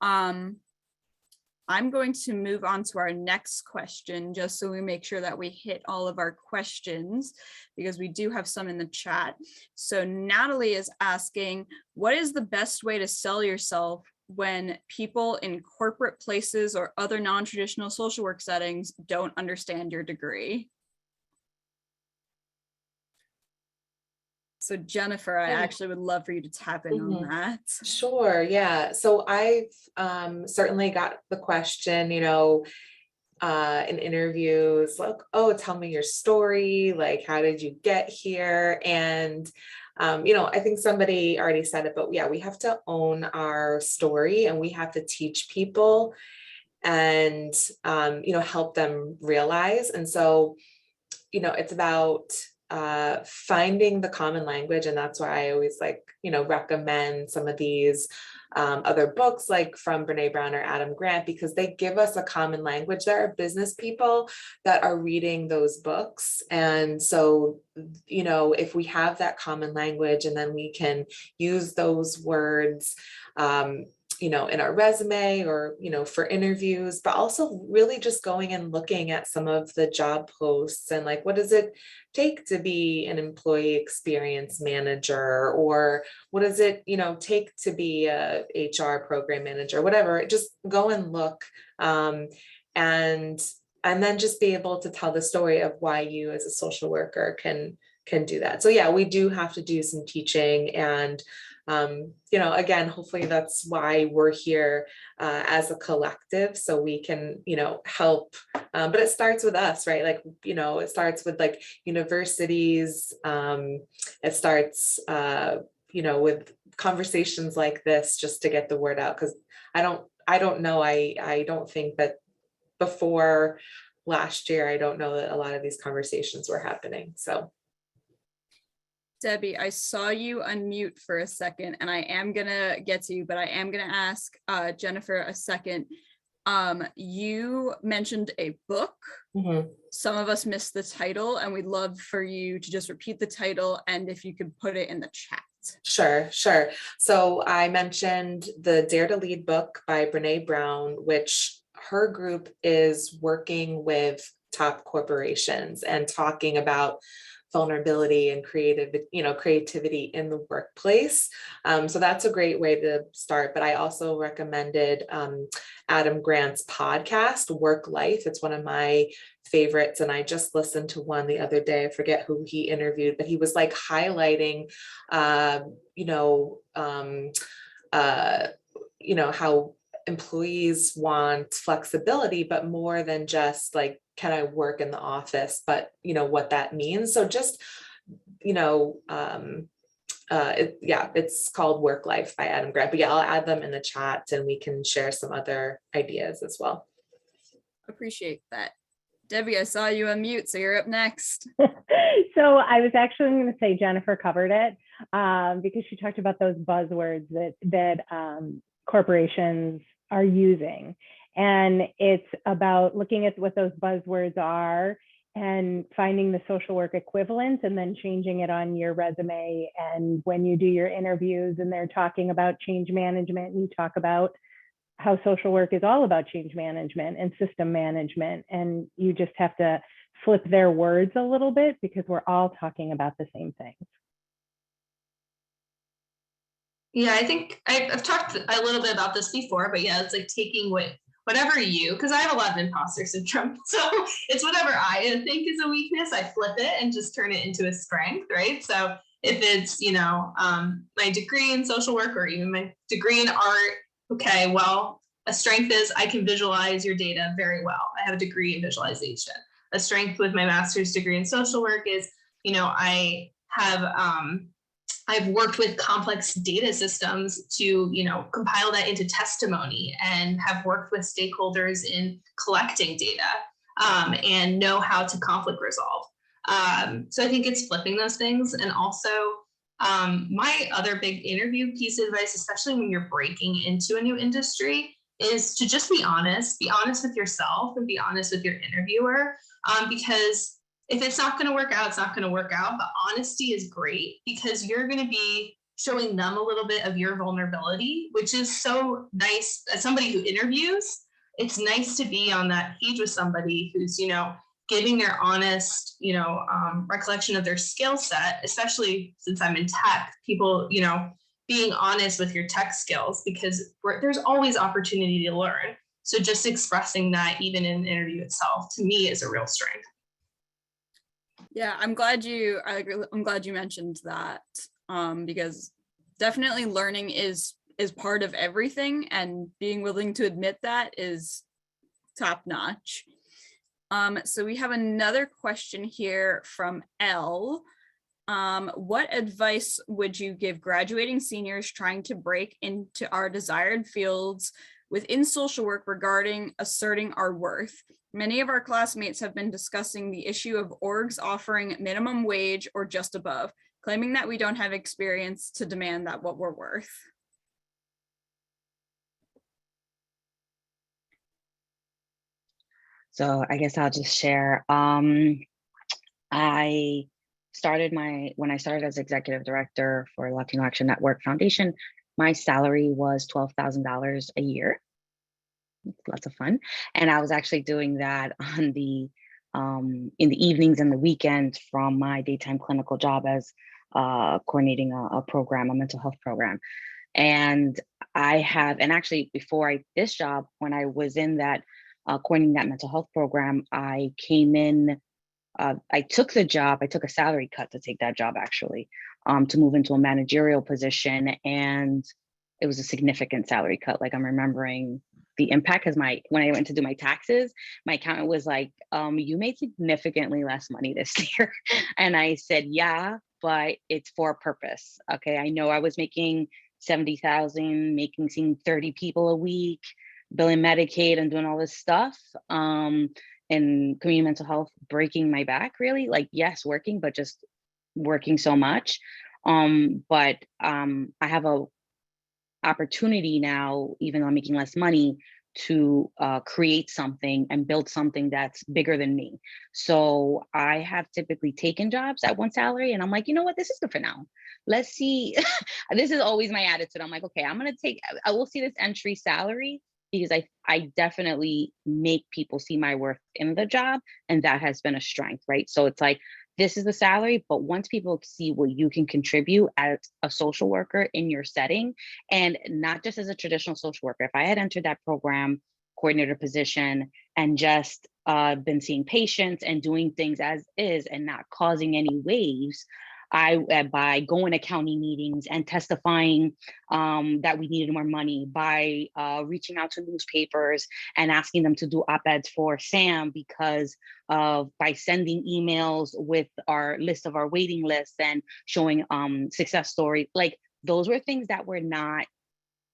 I'm going to move on to our next question, just so we make sure that we hit all of our questions, because we do have some in the chat. So Natalie is asking, what is the best way to sell yourself when people in corporate places or other non-traditional social work settings don't understand your degree? So Jennifer, I actually would love for you to tap in on that. Sure, yeah. So I've certainly got the question, in interviews, like, oh, tell me your story, like, how did you get here? And I think somebody already said it, but yeah, we have to own our story, and we have to teach people and help them realize. And so it's about finding the common language. And that's why I always recommend some of these other books, like from Brene Brown or Adam Grant, because they give us a common language. There are business people that are reading those books. And so, if we have that common language, and then we can use those words, in our resume or, for interviews, but also really just going and looking at some of the job posts and like, what does it take to be an employee experience manager? Or what does it, take to be a HR program manager, whatever. Just go and look, and then just be able to tell the story of why you as a social worker can do that. So yeah, we do have to do some teaching, and again, hopefully that's why we're here as a collective, so we can, help. But it starts with us, right? Like, it starts with like universities. It starts, with conversations like this, just to get the word out. Because I don't know. I don't think that before last year, I don't know that a lot of these conversations were happening. So. Debbie, I saw you unmute for a second, and I am gonna get to you, but I am gonna ask Jennifer a second. You mentioned a book. Some of us missed the title, and we'd love for you to just repeat the title, and if you could put it in the chat. Sure. So I mentioned the Dare to Lead book by Brene Brown, which her group is working with top corporations and talking about vulnerability and creativity in the workplace. So that's a great way to start. But I also recommended Adam Grant's podcast, Work Life. It's one of my favorites. And I just listened to one the other day. I forget who he interviewed, but he was like highlighting, how employees want flexibility, but more than just like, can I work in the office, but what that means. So just, it's called Work Life by Adam Grant, but yeah, I'll add them in the chat and we can share some other ideas as well. Appreciate that. Debbie, I saw you unmute, so you're up next. So I was actually going to say Jennifer covered it because she talked about those buzzwords that corporations are using. And it's about looking at what those buzzwords are and finding the social work equivalent and then changing it on your resume. And when you do your interviews and they're talking about change management, you talk about how social work is all about change management and system management. And you just have to flip their words a little bit because we're all talking about the same things. Yeah, I think I've talked a little bit about this before, but yeah, it's like taking whatever because I have a lot of imposter syndrome. So it's whatever I think is a weakness, I flip it and just turn it into a strength, right? So if it's, my degree in social work or even my degree in art, okay, well, a strength is I can visualize your data very well. I have a degree in visualization. A strength with my master's degree in social work is, I have, I've worked with complex data systems to, compile that into testimony and have worked with stakeholders in collecting data and know how to conflict resolve. So I think it's flipping those things. And also my other big interview piece of advice, especially when you're breaking into a new industry, is to just be honest with yourself and be honest with your interviewer. Because if it's not going to work out, it's not going to work out. But honesty is great because you're going to be showing them a little bit of your vulnerability, which is so nice. As somebody who interviews, it's nice to be on that page with somebody who's, giving their honest, recollection of their skill set, especially since I'm in tech, people, being honest with your tech skills, because there's always opportunity to learn. So just expressing that even in the interview itself, to me, is a real strength. Yeah, I'm glad you mentioned that because definitely learning is part of everything, and being willing to admit that is top notch. So we have another question here from Elle. What advice would you give graduating seniors trying to break into our desired fields within social work regarding asserting our worth? Many of our classmates have been discussing the issue of orgs offering minimum wage or just above, claiming that we don't have experience to demand that what we're worth. So I guess I'll just share. I started when I started as executive director for Latino Action Network Foundation, my salary was $12,000 a year. Lots of fun. And I was actually doing that on the in the evenings and the weekends from my daytime clinical job as coordinating a program, a mental health program. And actually before this job, when I was in that coordinating that mental health program, I came in, I took the job, I took a salary cut to take that job actually, to move into a managerial position. And it was a significant salary cut. Like I'm remembering the impact because when I went to do my taxes, my accountant was like, you made significantly less money this year. And I said, yeah, but it's for a purpose. Okay. I know I was making 70,000, seeing 30 people a week, billing Medicaid and doing all this stuff. And community mental health, breaking my back really, like, yes, working, but just working so much. But I have a opportunity now, even though I'm making less money, to create something and build something that's bigger than me. So I have typically taken jobs at one salary and I'm like, you know what, this is good for now. Let's see. This is always my attitude. I'm like, okay, I will see this entry salary because I definitely make people see my worth in the job. And that has been a strength, right? So it's like, this is the salary, but once people see what you can contribute as a social worker in your setting, and not just as a traditional social worker, if I had entered that program coordinator position and just been seeing patients and doing things as is and not causing any waves, by going to county meetings and testifying that we needed more money, by reaching out to newspapers and asking them to do op-eds for SAM by sending emails with our list of our waiting lists and showing success stories. Like, those were things that were not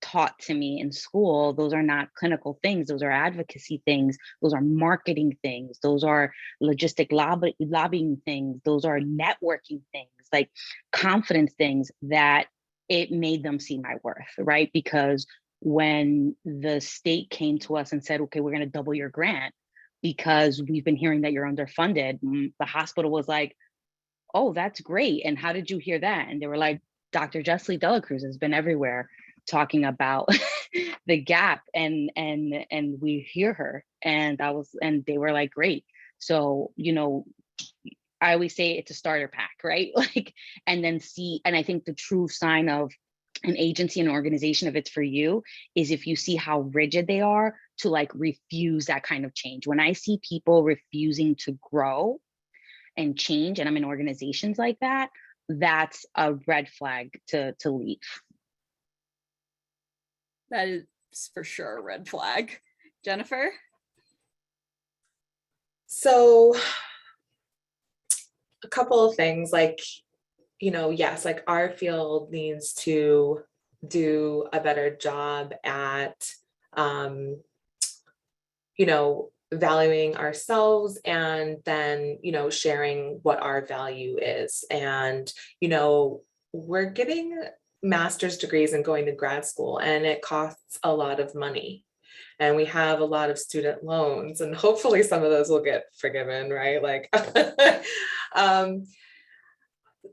taught to me in school. Those are not clinical things. Those are advocacy things. Those are marketing things. Those are logistic lobbying things. Those are networking things, like confidence things, that it made them see my worth, right? Because when the state came to us and said, okay, we're going to double your grant because we've been hearing that you're underfunded, the hospital was like, oh, that's great. And how did you hear that? And they were like, Dr. Jessley Delacruz has been everywhere talking about the gap, and we hear her. And they were like, great. So, I always say it's a starter pack, right? Like, and I think the true sign of an agency and organization, if it's for you, is if you see how rigid they are to like refuse that kind of change. When I see people refusing to grow and change, and I'm in organizations like that, that's a red flag to leave. That is for sure a red flag. Jennifer? So a couple of things, like, yes, like our field needs to do a better job at, valuing ourselves, and then, sharing what our value is. And, we're getting master's degrees and going to grad school, and it costs a lot of money. And we have a lot of student loans, and hopefully some of those will get forgiven, right? Like,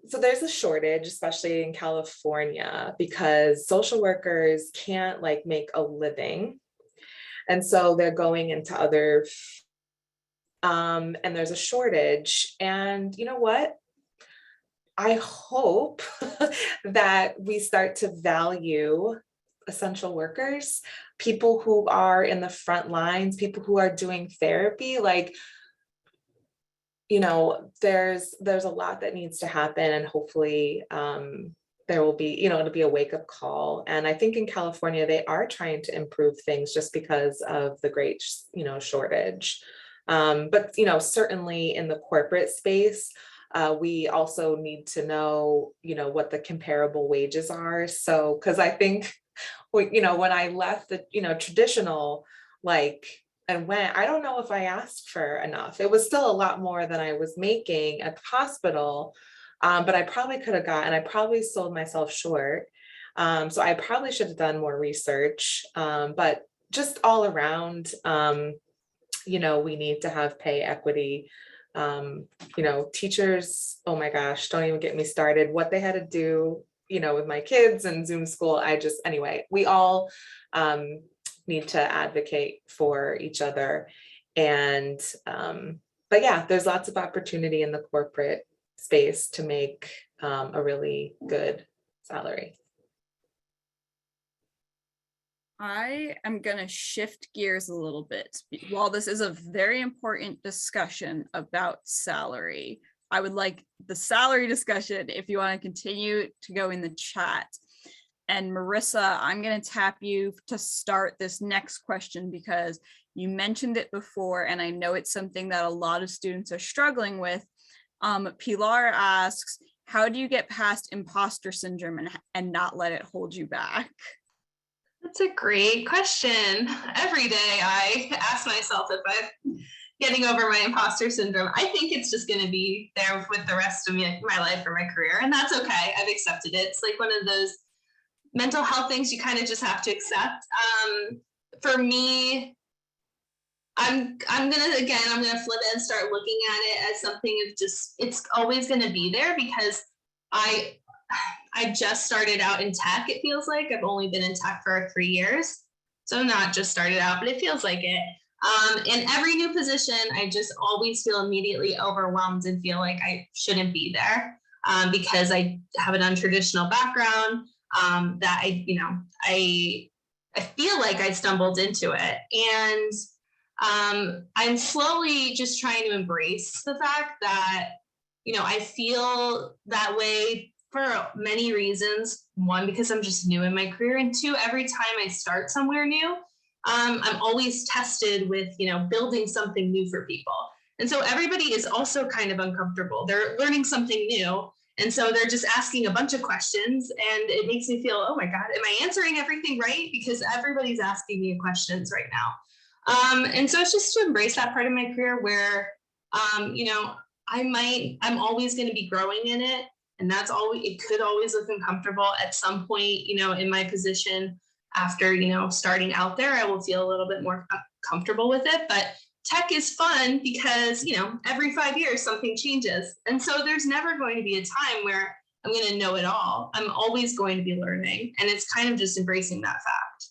so there's a shortage, especially in California, because social workers can't like make a living. And so they're going into other, and there's a shortage. And you know what? I hope that we start to value essential workers, people who are in the front lines, people who are doing therapy. Like, there's a lot that needs to happen, and hopefully there will be, it'll be a wake-up call. And I think in California, they are trying to improve things just because of the great, shortage. But, certainly in the corporate space, we also need to know, what the comparable wages are. So, because I think, when I left the, traditional, like, and I don't know if I asked for enough. It was still a lot more than I was making at the hospital, but I probably could have and I probably sold myself short. So I probably should have done more research, but just all around, we need to have pay equity. Teachers, oh my gosh, don't even get me started. What they had to do, with my kids and Zoom school. Anyway, we all need to advocate for each other. And, but yeah, there's lots of opportunity in the corporate space to make a really good salary. I am going to shift gears a little bit. While this is a very important discussion about salary, I would like the salary discussion, if you want to continue, to go in the chat. And Marissa, I'm going to tap you to start this next question because you mentioned it before, and I know it's something that a lot of students are struggling with. Pilar asks, how do you get past imposter syndrome and not let it hold you back? That's a great question. Every day I ask myself if I'm getting over my imposter syndrome. I think it's just going to be there with the rest of my life or my career, and that's okay. I've accepted it. It's like one of those mental health things you kind of just have to accept. For me, I'm gonna flip it and start looking at it as something of just, it's always going to be there, because I just started out in tech. It feels like I've only been in tech for 3 years, so not just started out, but it feels like it. In every new position, I just always feel immediately overwhelmed and feel like I shouldn't be there, because I have an untraditional background, that I feel like I stumbled into it. And I'm slowly just trying to embrace the fact that I feel that way for many reasons. One, because I'm just new in my career, and two, every time I start somewhere new, I'm always tested with, building something new for people. And so everybody is also kind of uncomfortable. They're learning something new. And so they're just asking a bunch of questions, and it makes me feel, oh my God, am I answering everything right? Because everybody's asking me questions right now. And so it's just to embrace that part of my career where, I'm always going to be growing in it. And it could always look uncomfortable at some point, in my position after, starting out there, I will feel a little bit more comfortable with it. But tech is fun because, every 5 years something changes. And so there's never going to be a time where I'm going to know it all. I'm always going to be learning. And it's kind of just embracing that fact.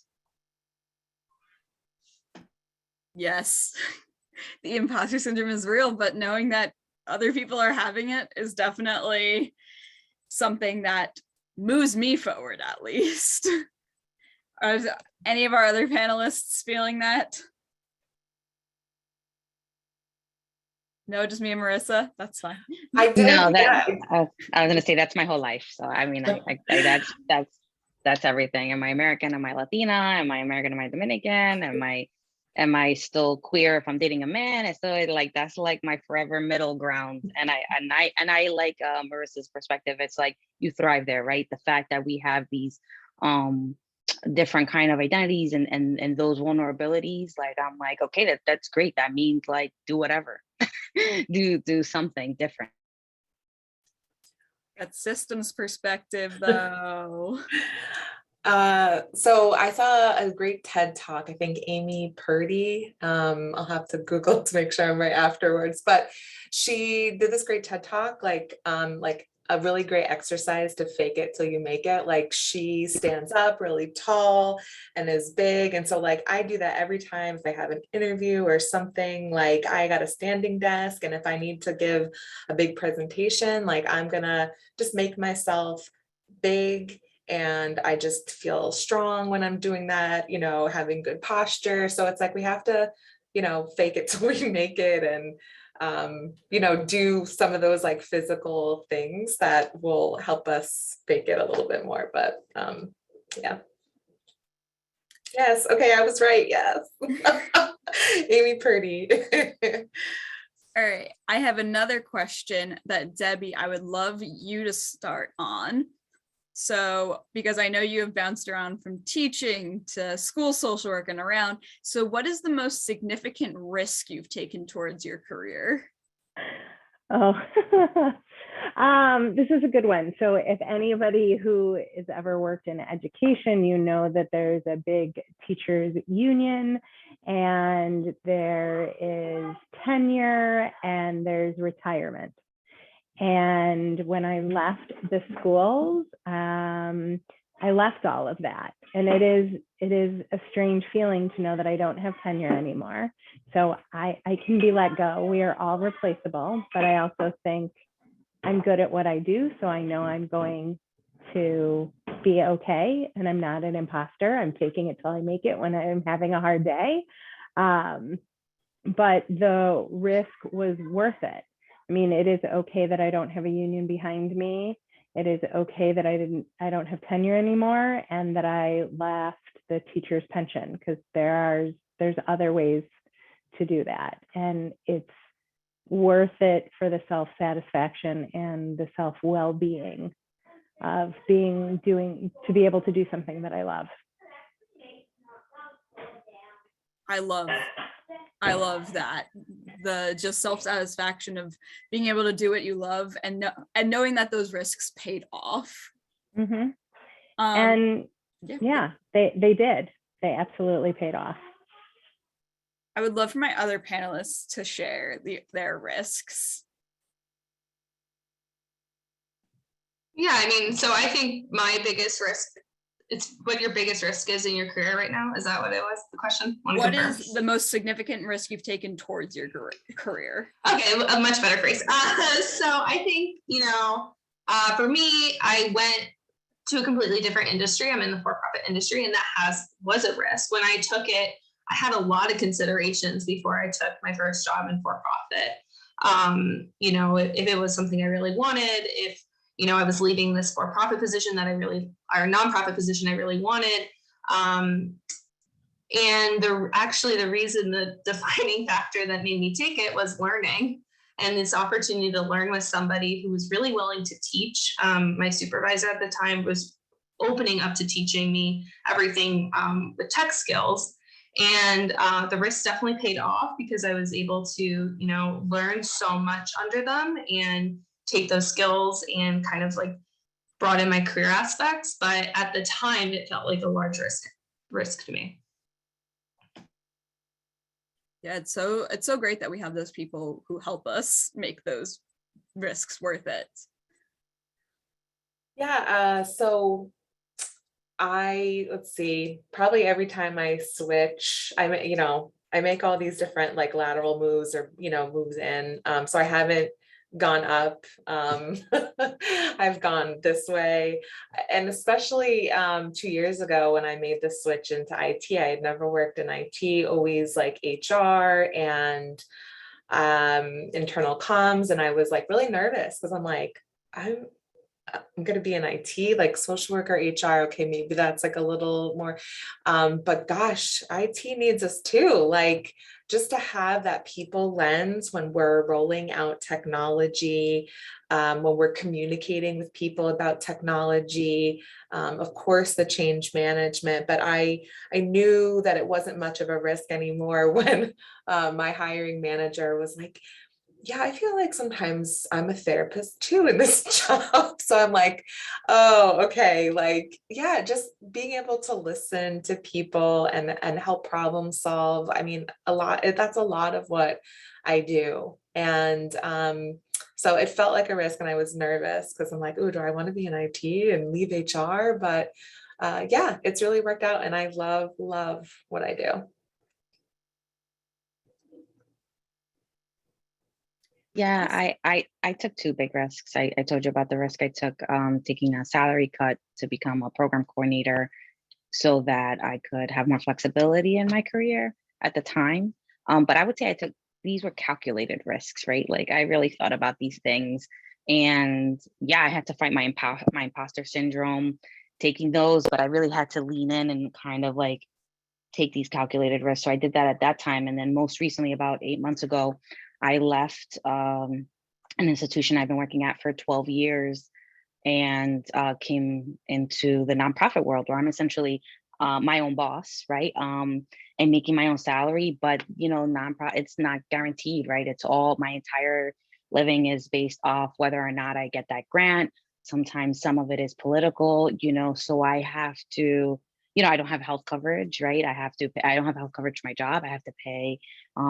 Yes, the imposter syndrome is real, but knowing that other people are having it is definitely something that moves me forward, at least. Are any of our other panelists feeling that? No, just me and Marissa. That's fine. I did. No, Yeah. I was gonna say that's my whole life. So I mean, that's everything. Am I American? Am I Latina? Am I American? Am I Dominican? Am I still queer if I'm dating a man? And so that's like my forever middle ground. And I like Marissa's perspective. It's like you thrive there, right? The fact that we have these different kind of identities and those vulnerabilities, like I'm like, okay, that's great. That means like do whatever. do something different. That systems perspective though. So I saw a great TED talk, I think Amy Purdy, I'll have to Google to make sure I'm right afterwards, but she did this great TED talk, like a really great exercise to fake it till you make it. Like she stands up really tall and is big. And so like, I do that every time if I have an interview or something, like I got a standing desk. And if I need to give a big presentation, like I'm gonna just make myself big. And I just feel strong when I'm doing that, having good posture. So it's like, we have to, fake it till we make it, and do some of those like physical things that will help us fake it a little bit more. But yeah. Yes. Okay. I was right. Yes. Amy Purdy. All right. I have another question that Debbie, I would love you to start on. So, because I know you have bounced around from teaching to school social work and around. So what is the most significant risk you've taken towards your career? Oh, this is a good one. So if anybody who has ever worked in education, you know that there's a big teachers union, and there is tenure, and there's retirement. And when I left the schools, I left all of that. And it is a strange feeling to know that I don't have tenure anymore. So I can be let go. We are all replaceable, but I also think I'm good at what I do. So I know I'm going to be okay. And I'm not an imposter. I'm faking it till I make it when I'm having a hard day. But the risk was worth it. I mean, it is okay that I don't have a union behind me. It is okay that I don't have tenure anymore, and that I left the teacher's pension, because there's other ways to do that. And it's worth it for the self-satisfaction and the self-well-being of to be able to do something that I love. I love that. The just self-satisfaction of being able to do what you love and knowing that those risks paid off. Mm-hmm. And yeah, they did. They absolutely paid off. I would love for my other panelists to share their risks. Yeah, I mean, so I think my biggest risk, it's what your biggest risk is in your career right now. Is that what it was, the question? What is the most significant risk you've taken towards your career? Okay, a much better phrase. So I think, for me, I went to a completely different industry. I'm in the for-profit industry, and that was a risk. When I took it, I had a lot of considerations before I took my first job in for-profit. You know, if it was something I really wanted, if, you know, I was leaving this for-profit position that or nonprofit position I really wanted. And the reason, the defining factor that made me take it was learning, and this opportunity to learn with somebody who was really willing to teach. My supervisor at the time was opening up to teaching me everything with tech skills. And the risk definitely paid off, because I was able to, you know, learn so much under them and take those skills and kind of like broaden my career aspects. But at the time, it felt like a large risk to me. Yeah, it's so great that we have those people who help us make those risks worth it. Yeah, so let's see, probably every time I switch, I make all these different like lateral moves, or, you know, moves in. So I haven't gone up. I've gone this way. And especially 2 years ago when I made the switch into IT, I had never worked in IT, always like HR and internal comms. And I was like really nervous, because I'm like, I'm going to be in IT, like social worker, HR. Okay, maybe that's like a little more, but gosh, IT needs us too. Like, just to have that people lens when we're rolling out technology, when we're communicating with people about technology, of course, the change management. But I knew that it wasn't much of a risk anymore when my hiring manager was like, yeah, I feel like sometimes I'm a therapist too in this job. So I'm like, oh, okay. Like, yeah, just being able to listen to people and help problem solve. I mean, that's a lot of what I do. And so it felt like a risk, and I was nervous because I'm like, oh, do I want to be in IT and leave HR? But yeah, it's really worked out, and I love what I do. Yeah, I took two big risks. I told you about the risk I took taking a salary cut to become a program coordinator so that I could have more flexibility in my career at the time. But I would say these were calculated risks, right? Like I really thought about these things. And yeah, I had to fight my imposter syndrome taking those, but I really had to lean in and kind of like take these calculated risks. So I did that at that time. And then most recently, about 8 months ago, I left an institution I've been working at for 12 years and came into the nonprofit world, where I'm essentially my own boss, right? And making my own salary, but you know, nonprofit, it's not guaranteed, right? It's all, my entire living is based off whether or not I get that grant. Sometimes some of it is political, you know, so I have to, you know, I don't have health coverage, right? I don't have health coverage for my job. I have to pay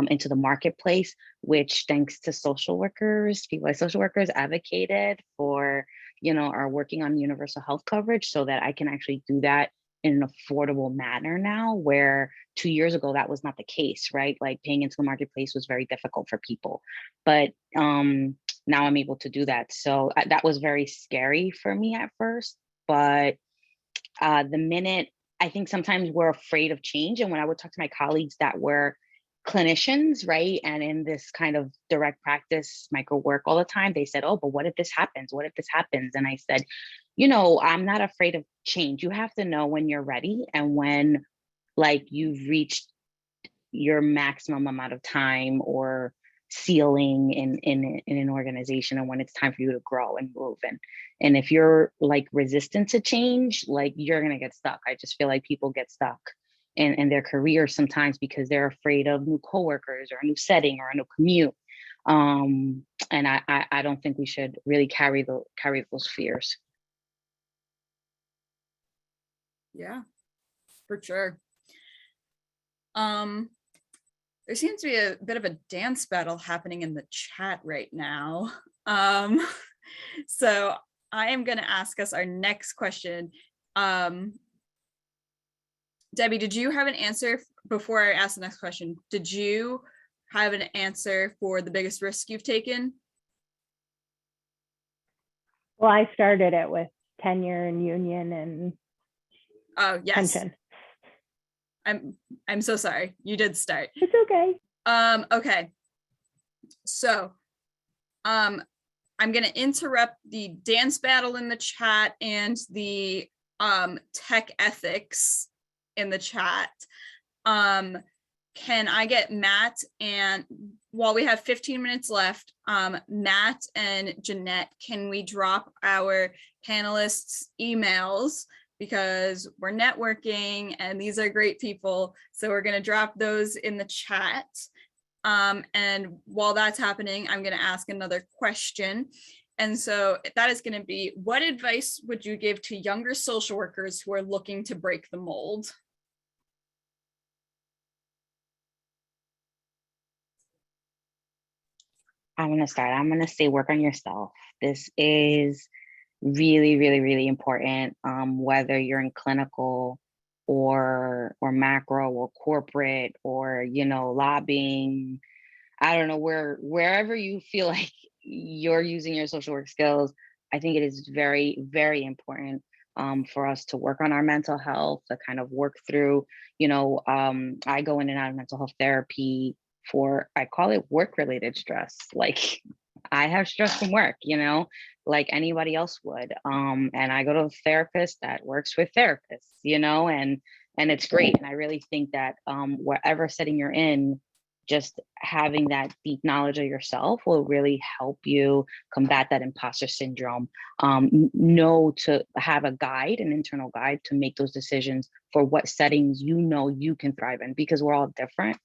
into the marketplace, which thanks to social workers, people like social workers advocated for, you know, are working on universal health coverage so that I can actually do that in an affordable manner now, where 2 years ago, that was not the case, right? Like paying into the marketplace was very difficult for people. But now I'm able to do that. So that was very scary for me at first. But the minute, I think sometimes we're afraid of change. And when I would talk to my colleagues that were clinicians, right, and in this kind of direct practice micro work all the time, they said, oh, but what if this happens? What if this happens? And I said, you know, I'm not afraid of change. You have to know when you're ready and when like you've reached your maximum amount of time or ceiling in an organization, and when it's time for you to grow and move. And if you're like resistant to change, like you're gonna get stuck. I just feel like people get stuck in their careers sometimes because they're afraid of new coworkers or a new setting or a new commute. And I don't think we should really carry those fears. Yeah, for sure. There seems to be a bit of a dance battle happening in the chat right now. So I am going to ask us our next question. Debbie, did you have an answer before I ask the next question? Did you have an answer for the biggest risk you've taken? Well, I started it with tenure and union and yes. pension. I'm so sorry. You did start. It's okay. Okay. So I'm going to interrupt the dance battle in the chat and the tech ethics in the chat. Can I get Matt, and while we have 15 minutes left, Matt and Jeanette, can we drop our panelists' emails, because we're networking and these are great people. So we're going to drop those in the chat. And while that's happening, I'm going to ask another question. And so that is going to be, what advice would you give to younger social workers who are looking to break the mold? I'm going to start. I'm going to say work on yourself. This is really, really, really important, whether you're in clinical or macro or corporate or, you know, lobbying. I don't know, wherever you feel like you're using your social work skills, I think it is very, very important for us to work on our mental health, to kind of work through, you know, I go in and out of mental health therapy for, I call it work-related stress. Like I have stress from work, you know, like anybody else would. And I go to a therapist that works with therapists, you know, and it's great. And I really think that whatever setting you're in, just having that deep knowledge of yourself will really help you combat that imposter syndrome. Know to have a guide, an internal guide, to make those decisions for what settings you know you can thrive in, because we're all different.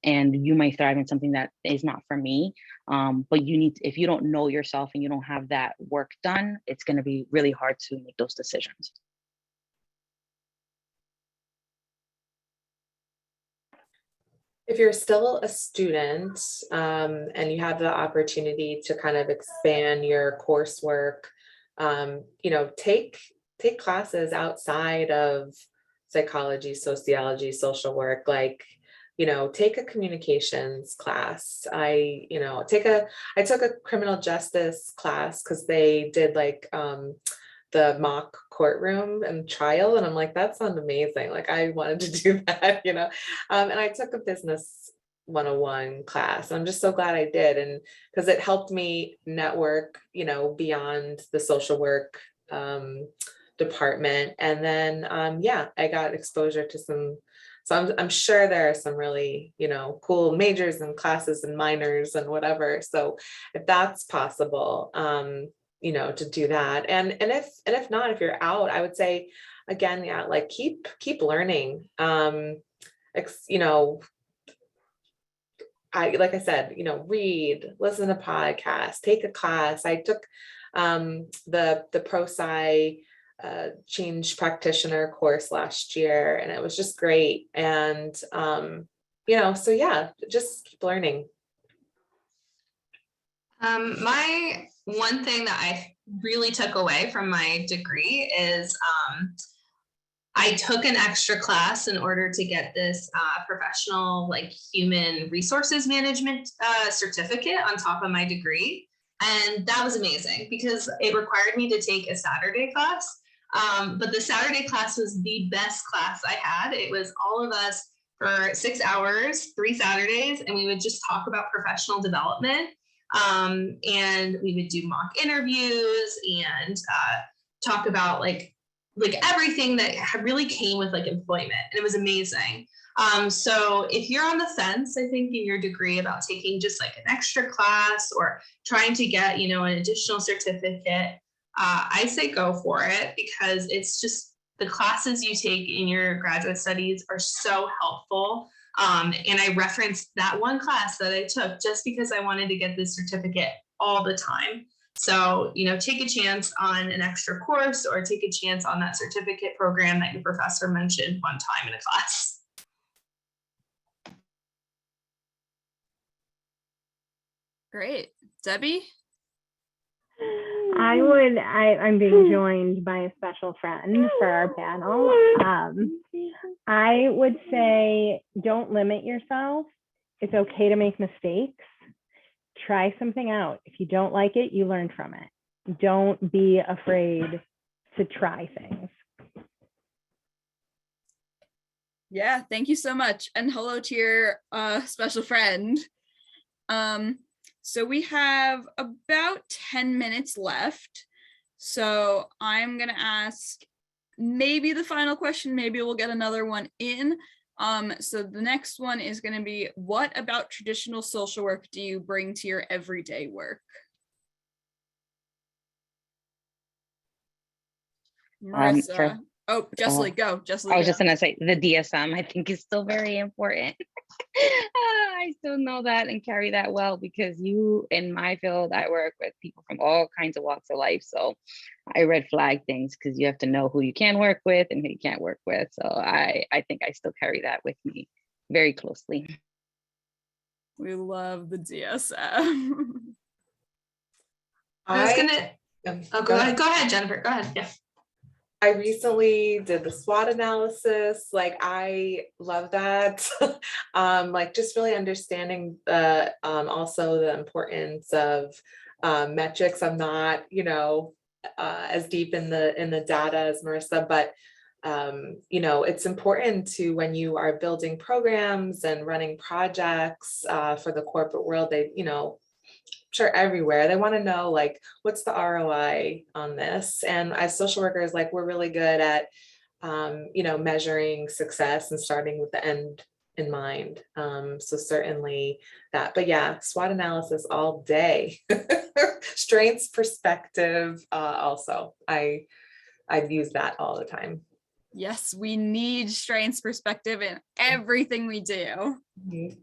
And you might thrive in something that is not for me. But you need, if you don't know yourself and you don't have that work done, it's going to be really hard to make those decisions. If you're still a student and you have the opportunity to kind of expand your coursework, you know, take classes outside of psychology, sociology, social work, like, you know, take a communications class. I took a criminal justice class because they did like the mock courtroom and trial, and I'm like, that sounds amazing. Like I wanted to do that, you know. And I took a business 101 class. I'm just so glad I did, and because it helped me network, you know, beyond the social work department. And then yeah, I got exposure to some. So I'm sure there are some really, you know, cool majors and classes and minors and whatever. So if that's possible, you know, to do that. And if not, if you're out, I would say again, yeah, like keep learning. You know, like I said, you know, read, listen to podcasts, take a class. I took the ProSci change practitioner course last year, and it was just great. And you know, so yeah, just keep learning. My one thing that I really took away from my degree is I took an extra class in order to get this professional, like human resources management certificate on top of my degree. And that was amazing because it required me to take a Saturday class. But the Saturday class was the best class I had. It was all of us for 6 hours, 3 Saturdays, and we would just talk about professional development. And we would do mock interviews and talk about like everything that really came with like employment. And it was amazing. So if you're on the fence, I think in your degree about taking just like an extra class or trying to get, you know, an additional certificate, I say go for it, because it's just the classes you take in your graduate studies are so helpful. And I referenced that one class that I took just because I wanted to get this certificate all the time. So, you know, take a chance on an extra course or take a chance on that certificate program that your professor mentioned one time in a class. Great. Debbie? I'm being joined by a special friend for our panel. I would say don't limit yourself. It's okay to make mistakes. Try something out. If you don't like it, you learn from it. Don't be afraid to try things. Yeah, thank you so much. And hello to your special friend. So we have about 10 minutes left. So I'm gonna ask maybe the final question, maybe we'll get another one in. So the next one is gonna be, what about traditional social work do you bring to your everyday work? Marissa. Jessley, go. Jessley, I was go. just gonna say the DSM I think is still very important. I still know that and carry that well because in my field, I work with people from all kinds of walks of life. So I red flag things because you have to know who you can work with and who you can't work with. So I think I still carry that with me very closely. We love the DSM. I was gonna, go ahead, Jennifer, go ahead, yeah. I recently did the SWOT analysis. Like, I love that. Like, just really understanding the also the importance of metrics. I'm not, as deep in the data as Marissa, but it's important to, when you are building programs and running projects for the corporate world, they, sure, everywhere. They want to know, like, what's the ROI on this? And as social workers, like, we're really good at, measuring success and starting with the end in mind. So certainly that, but yeah, SWOT analysis all day. Strengths perspective. Also, I've used that all the time. Yes, we need strengths perspective in everything we do. Mm-hmm.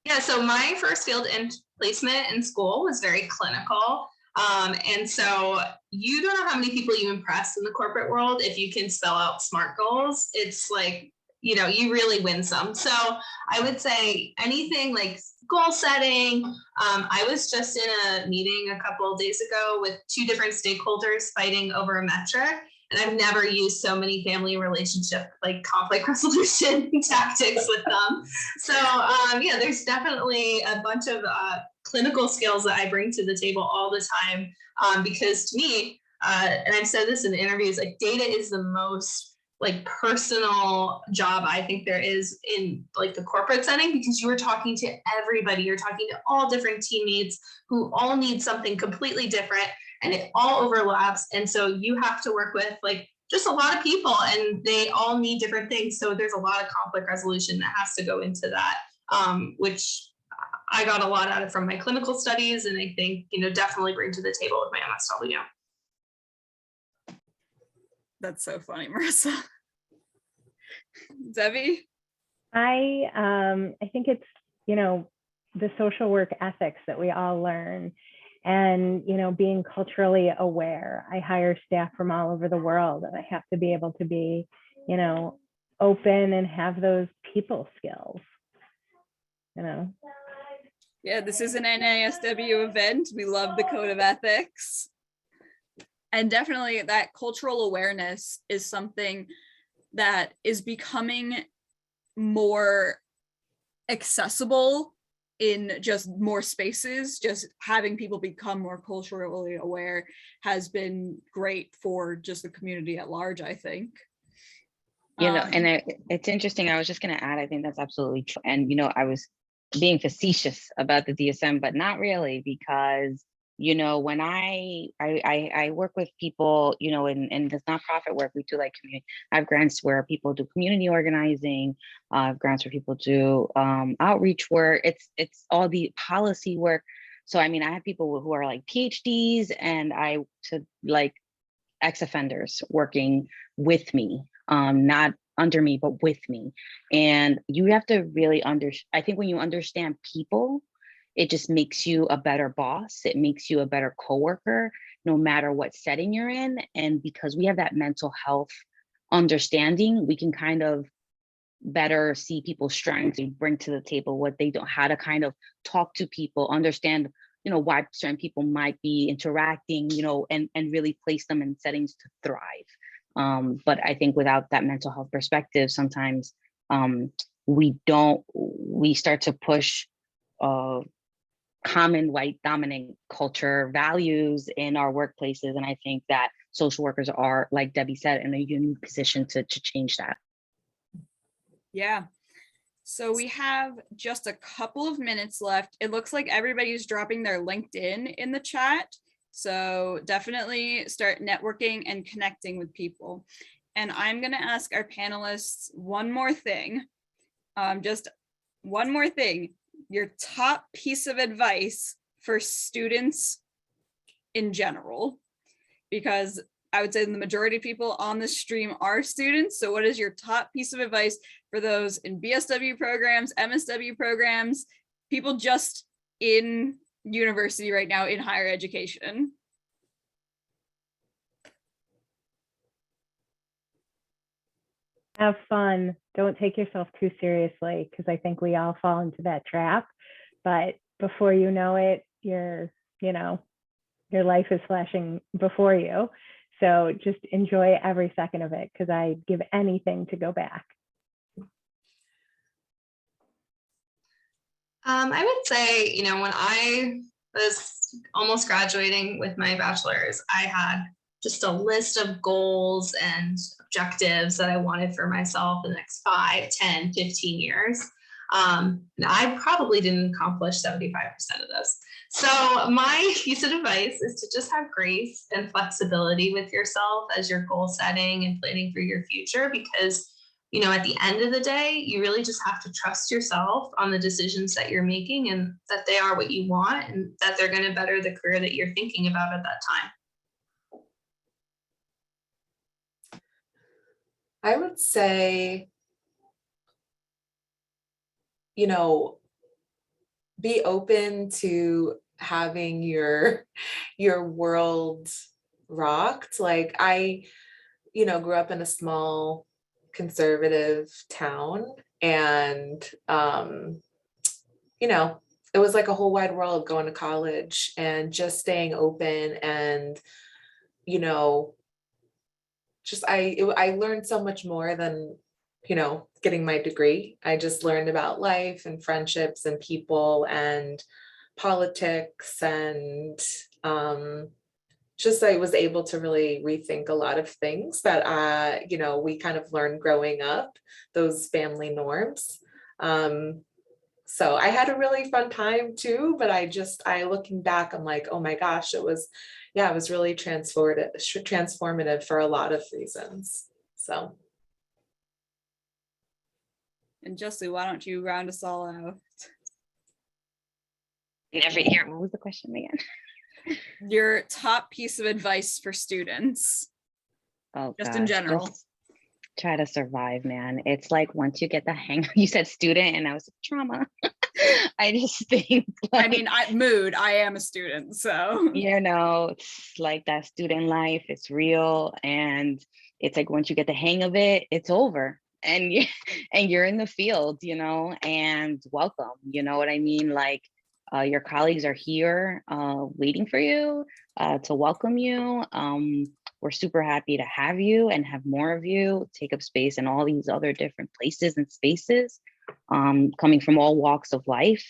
Yeah, so my first field in placement in school was very clinical. And so you don't know how many people you impress in the corporate world if you can spell out SMART goals. It's like, you really win some. So I would say anything like goal setting. I was just in a meeting a couple of days ago with 2 different stakeholders fighting over a metric. And I've never used so many family relationship, like conflict resolution tactics with them. So yeah, there's definitely a bunch of clinical skills that I bring to the table all the time. Because to me, and I've said this in interviews, like, data is the most like personal job I think there is in like the corporate setting, because you are talking to everybody, you're talking to all different teammates who all need something completely different, and it all overlaps. And so you have to work with like just a lot of people, and they all need different things. So there's a lot of conflict resolution that has to go into that, which I got a lot out of from my clinical studies, and I think, definitely bring to the table with my MSW. That's so funny, Marissa. Debbie? I think it's, the social work ethics that we all learn, and, being culturally aware. I hire staff from all over the world, and I have to be able to be, open and have those people skills, Yeah, this is an NASW event. We love the code of ethics. And definitely that cultural awareness is something that is becoming more accessible in just more spaces. Just having people become more culturally aware has been great for just the community at large, I think. And it's interesting. I was just going to add, I think that's absolutely true. And, I was being facetious about the DSM, but not really, because when I work with people, in this nonprofit work, we do like community. I have grants where people do community organizing. I have grants where people do outreach work. It's all the policy work. So I have people who are like PhDs, and like ex-offenders working with me, not under me, but with me. And you have to really I think when you understand people, it just makes you a better boss. It makes you a better coworker, no matter what setting you're in. And because we have that mental health understanding, we can kind of better see people's strengths and bring to the table what they don't, how to kind of talk to people, understand, why certain people might be interacting, and really place them in settings to thrive. But I think without that mental health perspective, sometimes we start to push common white dominant culture values in our workplaces. And I think that social workers are, like Debbie said, in a unique position to change that. Yeah. So we have just a couple of minutes left. It looks like everybody's dropping their LinkedIn in the chat. So definitely start networking and connecting with people. And I'm going to ask our panelists one more thing. Just one more thing. Your top piece of advice for students in general, because I would say the majority of people on this stream are students. So what is your top piece of advice for those in BSW programs, MSW programs, people just in university right now in higher education? Have fun. Don't take yourself too seriously, because I think we all fall into that trap. But before you know it, your life is flashing before you. So just enjoy every second of it, because I'd give anything to go back. I would say, when I was almost graduating with my bachelor's, I had just a list of goals and objectives that I wanted for myself in the next 5, 10, 15 years. And I probably didn't accomplish 75% of those. So my piece of advice is to just have grace and flexibility with yourself as you're goal setting and planning for your future, because at the end of the day, you really just have to trust yourself on the decisions that you're making, and that they are what you want, and that they're going to better the career that you're thinking about at that time. I would say, be open to having your world rocked. Like I, grew up in a small conservative town, and it was like a whole wide world going to college, and just staying open, and I learned so much more than getting my degree. I just learned about life and friendships and people and politics, and just I was able to really rethink a lot of things that we kind of learned growing up, those family norms. So I had a really fun time too, but I looking back, I'm like, oh my gosh, it was really transformative for a lot of reasons. So. And Jessie, why don't you round us all out? Every year, what was the question again? Your top piece of advice for students, just in general. Just try to survive, man. It's like once you get the hang, you said student and I was trauma. I just think I am a student, so it's like that student life, it's real, and it's like once you get the hang of it, it's over, and you're in the field, and welcome, you know what I mean? Like your colleagues are here waiting for you to welcome you. We're super happy to have you and have more of you take up space in all these other different places and spaces, coming from all walks of life.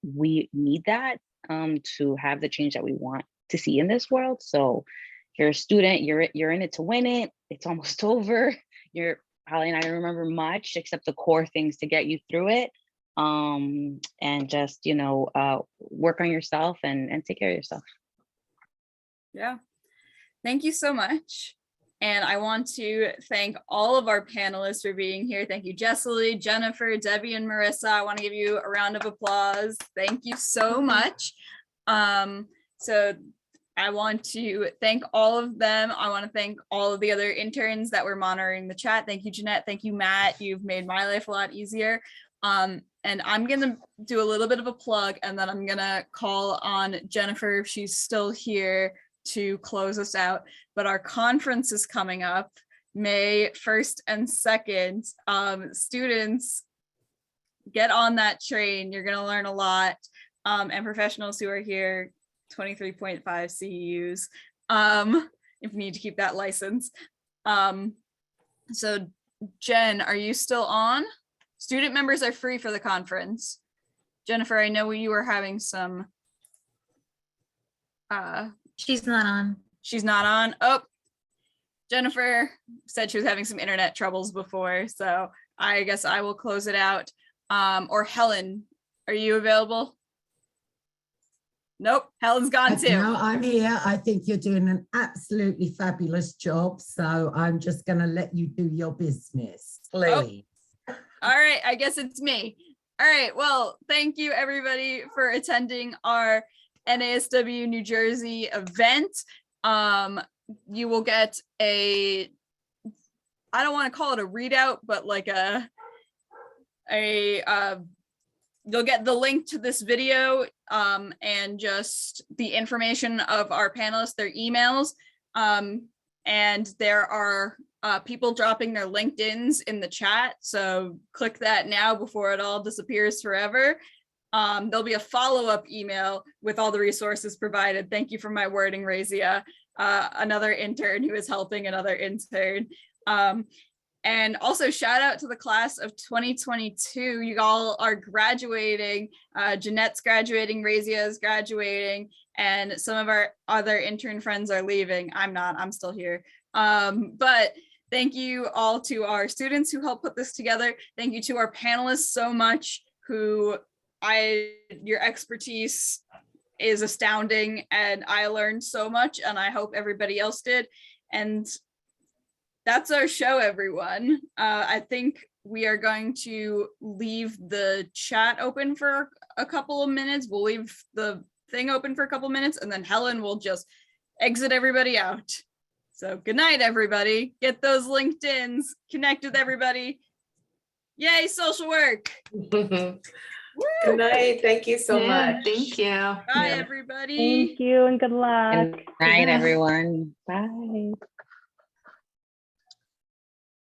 We need that to have the change that we want to see in this world. So you're a student, you're in it to win it. It's almost over. Holly and I don't remember much except the core things to get you through it. And just, work on yourself and take care of yourself. Yeah. Thank you so much. And I want to thank all of our panelists for being here. Thank you, Jessie, Jennifer, Debbie, and Marissa. I want to give you a round of applause. Thank you so much. So I want to thank all of them. I want to thank all of the other interns that were monitoring the chat. Thank you, Jeanette. Thank you, Matt. You've made my life a lot easier. And I'm going to do a little bit of a plug, and then I'm going to call on Jennifer if she's still here to close us out. But our conference is coming up May 1st and 2nd. Students, get on that train. You're going to learn a lot. And professionals who are here, 23.5 CEUs, if you need to keep that license. So Jen, are you still on? Student members are free for the conference. Jennifer, I know you were having some. She's not on. She's not on. Oh, Jennifer said she was having some internet troubles before, so I guess I will close it out. Or Helen, are you available? Nope, Helen's gone too. No, I'm here. I think you're doing an absolutely fabulous job. So I'm just going to let you do your business, please. All right, I guess it's me. All right, well, thank you everybody for attending our NASW New Jersey event. You will get a, I don't want to call it a readout, but like you'll get the link to this video and just the information of our panelists, their emails. And there are people dropping their LinkedIns in the chat. So click that now before it all disappears forever. There'll be a follow-up email with all the resources provided. Thank you for my wording, Razia, another intern who is helping another intern. And also shout out to the class of 2022. You all are graduating. Jeanette's graduating, Razia is graduating, and some of our other intern friends are leaving. I'm not, I'm still here. But thank you all to our students who helped put this together. Thank you to our panelists so much your expertise is astounding, and I learned so much, and I hope everybody else did. And that's our show, everyone. I think we are going to leave the chat open for a couple of minutes. We'll leave the thing open for a couple of minutes, and then Helen will just exit everybody out. So good night, everybody. Get those LinkedIns, connect with everybody. Yay, social work. Good night. Thank you so much. Thank you. Bye, everybody. Thank you and good luck. Good night, everyone. Bye.